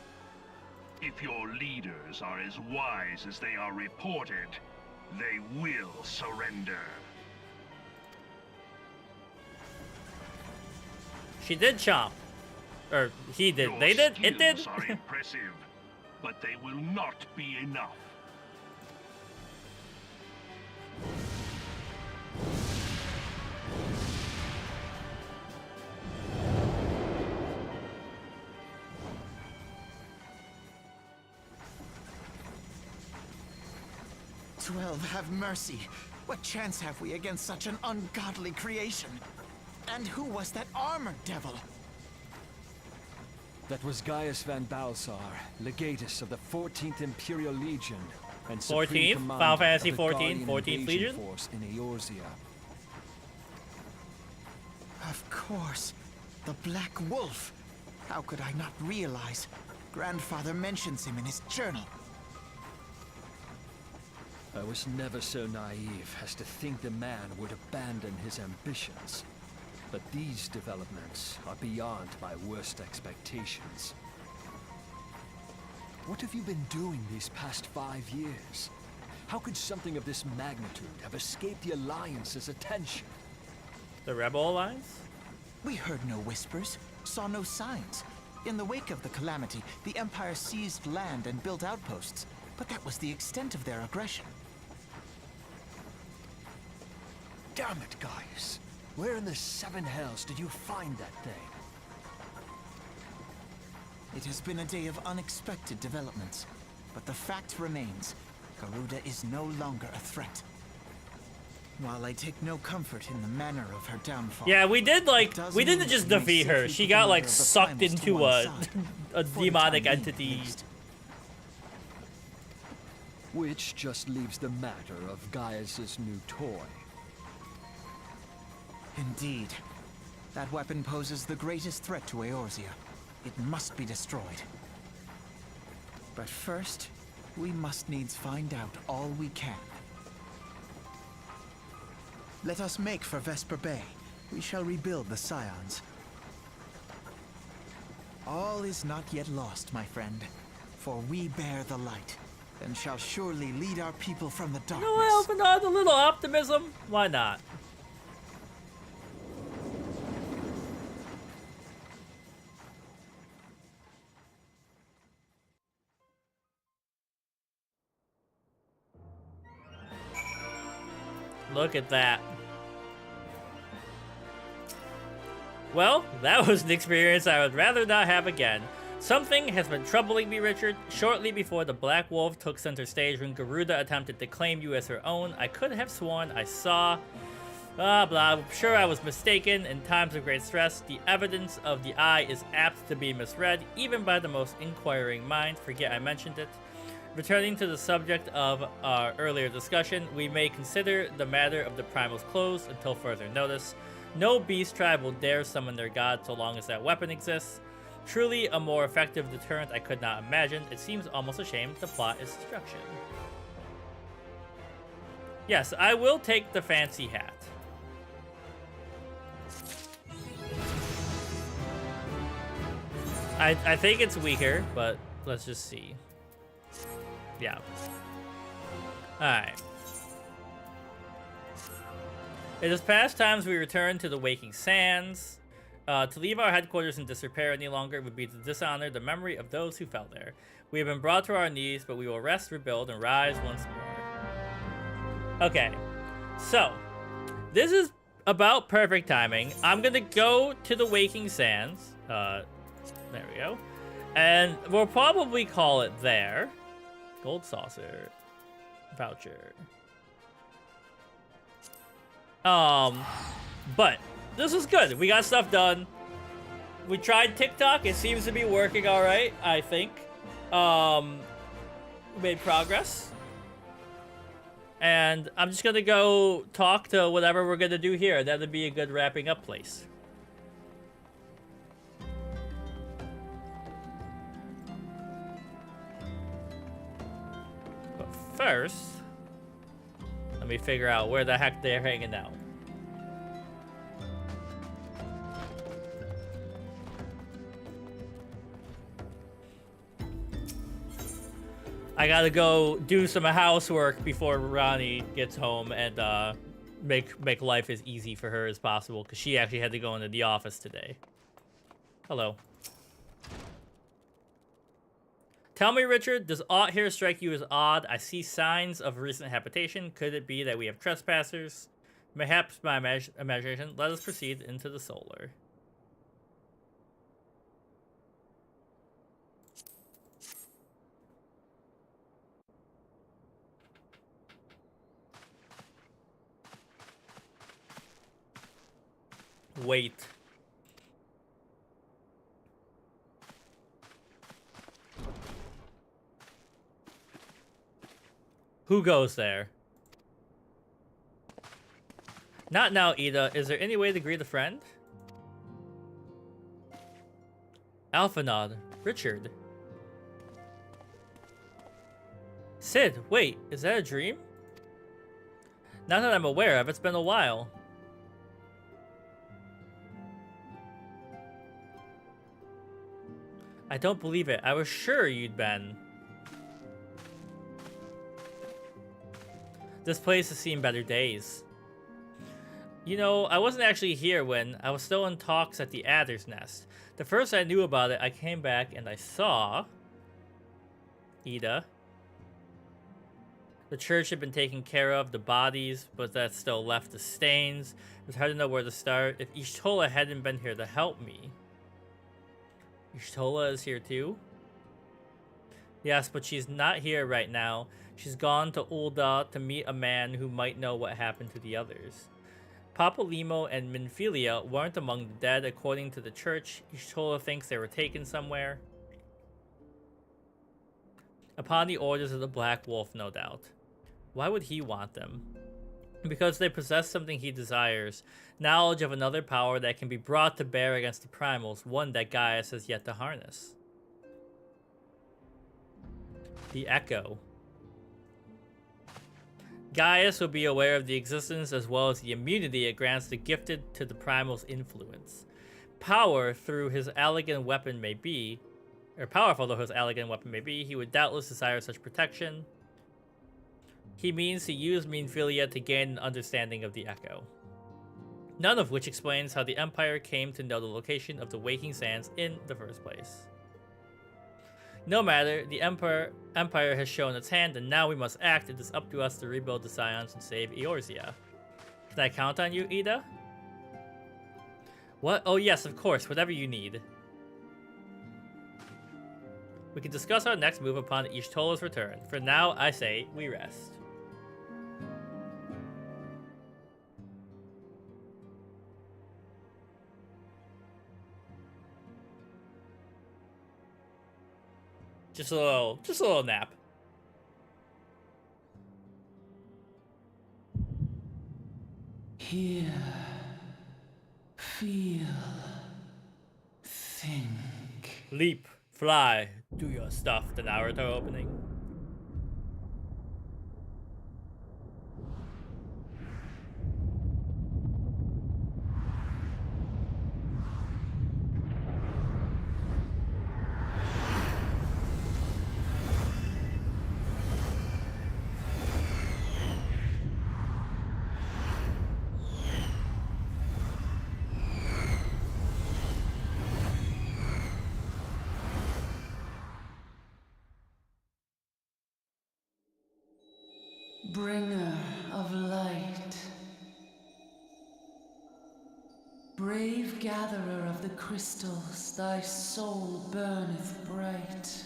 If your leaders are as wise as they are reported, they will surrender. She did chomp. Or he did. Your They did? It did? skills are impressive, but they will not be enough. Have mercy. What chance have we against such an ungodly creation? And who was that armored devil? That was Gaius van Balsar, legatus of the 14th Imperial Legion and 14th? supreme Final commander Fantasy of the 14, Guardian 14th invasion Legion? force in Eorzea. Of course. The Black Wolf. How could I not realize? Grandfather mentions him in his journal. I was never so naive as to think the man would abandon his ambitions. But these developments are beyond my worst expectations. What have you been doing these past 5 years? How could something of this magnitude have escaped the Alliance's attention? The Rebel Alliance? We heard no whispers, saw no signs. In the wake of the calamity, the Empire seized land and built outposts. But that was the extent of their aggression. Damn it, Gaius! Where in the seven hells did you find that thing? It has been a day of unexpected developments. But the fact remains, Garuda is no longer a threat. While I take no comfort in the manner of her downfall... Yeah, we did like, does we didn't mean just we may defeat her. safely She put got the like murder of the sucked primals to into one a side, a for the demonic time being, entity. at least. Which just leaves the matter of Gaius's new toy. Indeed. That weapon poses the greatest threat to Eorzea. It must be destroyed. But first, we must needs find out all we can. Let us make for Vesper Bay. We shall rebuild the Scions. All is not yet lost, my friend. For we bear the light, and shall surely lead our people from the darkness. No, Elfenard, a little optimism? Why not? Look at that. Well, that was an experience I would rather not have again. Something has been troubling me, Richard. Shortly before the Black Wolf took center stage when Garuda attempted to claim you as her own, I could have sworn I saw... Blah, blah. I'm sure I was mistaken. In times of great stress, the evidence of the eye is apt to be misread, even by the most inquiring mind. Forget I mentioned it. Returning to the subject of our earlier discussion, we may consider the matter of the primals closed until further notice. No beast tribe will dare summon their god so long as that weapon exists. Truly a more effective deterrent I could not imagine. It seems almost a shame the plot is destruction. Yes, I will take the fancy hat. I think it's weaker, but let's just see. Yeah. Alright. It is past times we return to the Waking Sands. To leave our headquarters in disrepair any longer would be to dishonor the memory of those who fell there. We have been brought to our knees, but we will rest, rebuild, and rise once more. Okay. So, this is about perfect timing. I'm gonna go to the Waking Sands. There we go. And we'll probably call it there. Gold saucer. Voucher. But this is good. We got stuff done. We tried TikTok. It seems to be working all right, I think. We made progress. And I'm just gonna go talk to whatever we're gonna do here. That'd be a good wrapping up place. First, let me figure out where the heck they're hanging out. I gotta go do some housework before Ronnie gets home and make life as easy for her as possible, because she actually had to go into the office today. Hello. Tell me, Richard, does aught here strike you as odd? I see signs of recent habitation. Could it be that we have trespassers? Perhaps my imagination. Let us proceed into the solar. Wait. Who goes there? Not now, Ida. Is there any way to greet a friend? Alphanod. Richard. Sid, wait. Is that a dream? Not that I'm aware of. It's been a while. I don't believe it. I was sure you'd been. This place has seen better days. You know, I wasn't actually here when I was still in talks at the Adder's Nest. The first I knew about it, I came back and I saw... Ida. The church had been taken care of, the bodies, but that still left the stains. It was hard to know where to start. If Y'shtola hadn't been here to help me... Y'shtola is here too? Yes, but she's not here right now. She's gone to Ul'dah to meet a man who might know what happened to the others. Papalymo and Minfilia weren't among the dead according to the church. Y'shtola thinks they were taken somewhere. Upon the orders of the Black Wolf, no doubt. Why would he want them? Because they possess something he desires. Knowledge of another power that can be brought to bear against the primals, one that Gaius has yet to harness. The Echo. Gaius will be aware of the existence as well as the immunity it grants the gifted to the primal's influence. Power through his elegant weapon may be, or powerful though his elegant weapon may be, he would doubtless desire such protection. He means to use Minfilia to gain an understanding of the Echo. None of which explains how the Empire came to know the location of the Waking Sands in the first place. No matter, the Empire has shown its hand, and now we must act. It is up to us to rebuild the Scions and save Eorzea. Can I count on you, Ida? What? Oh yes, of course, whatever you need. We can discuss our next move upon Y'shtola's return. For now, I say, we rest. Just a little nap. Hear, feel, think. Leap, fly, do your stuff. The Naruto opening. Bringer of light, brave gatherer of the crystals, thy soul burneth bright.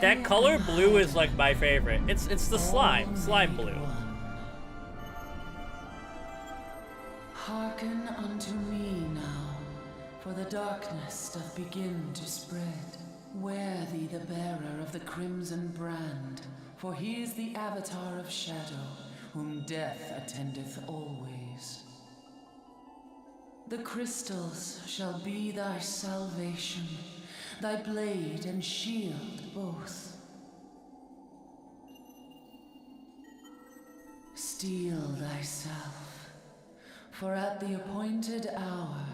That color blue is like my favorite. It's the slime blue. Hearken unto me now, for the darkness doth begin to spread. Wear thee the bearer of the crimson brand, for he is the avatar of shadow, whom death attendeth always. The crystals shall be thy salvation, thy blade and shield both. Steel thyself, for at the appointed hour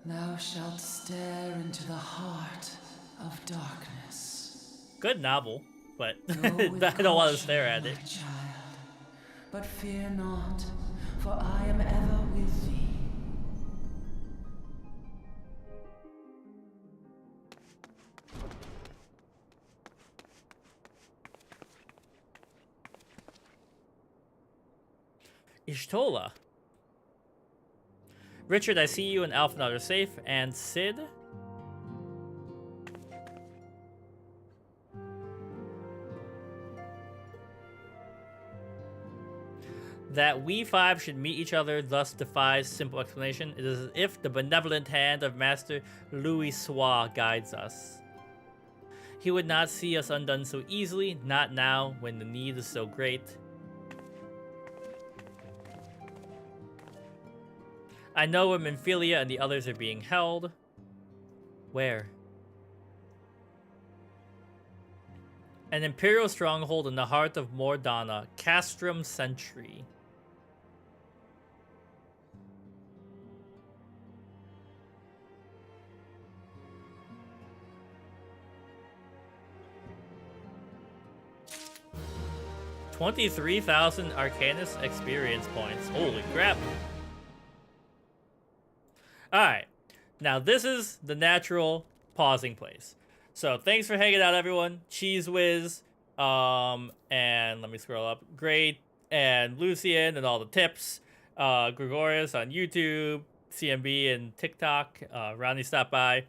thou shalt stare into the heart of darkness. Good novel, but Go with I don't want to caution, stare at it. my child, but fear not, for I am ever with thee. Ishtola. Richard, I see you and Alphanot are safe. And Sid? That we five should meet each other thus defies simple explanation. It is as if the benevolent hand of Master Louis Sois guides us. He would not see us undone so easily, not now when the need is so great. I know where Minfilia and the others are being held. Where? An Imperial stronghold in the heart of Mordana, Castrum Sentry. $23,000 Arcanus experience points. Holy crap. Alright. Now this is the natural pausing place. So thanks for hanging out, everyone. Cheese Whiz, and let me scroll up. Great, and Lucian, and all the tips. Gregorius on YouTube, CMB and TikTok. Ronnie stopped by.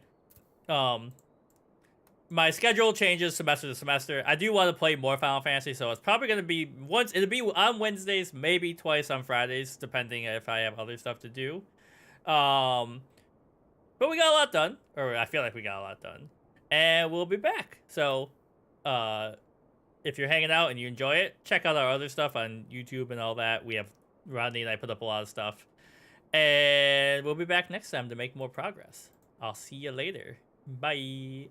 My schedule changes semester to semester. I do want to play more Final Fantasy, so it's probably going to be it'll be on Wednesdays, maybe twice on Fridays, depending if I have other stuff to do. But we got a lot done, or I feel like we got a lot done, and we'll be back. So, if you're hanging out and you enjoy it, check out our other stuff on YouTube and all that. We have Rodney and I put up a lot of stuff, and we'll be back next time to make more progress. I'll see you later. Bye.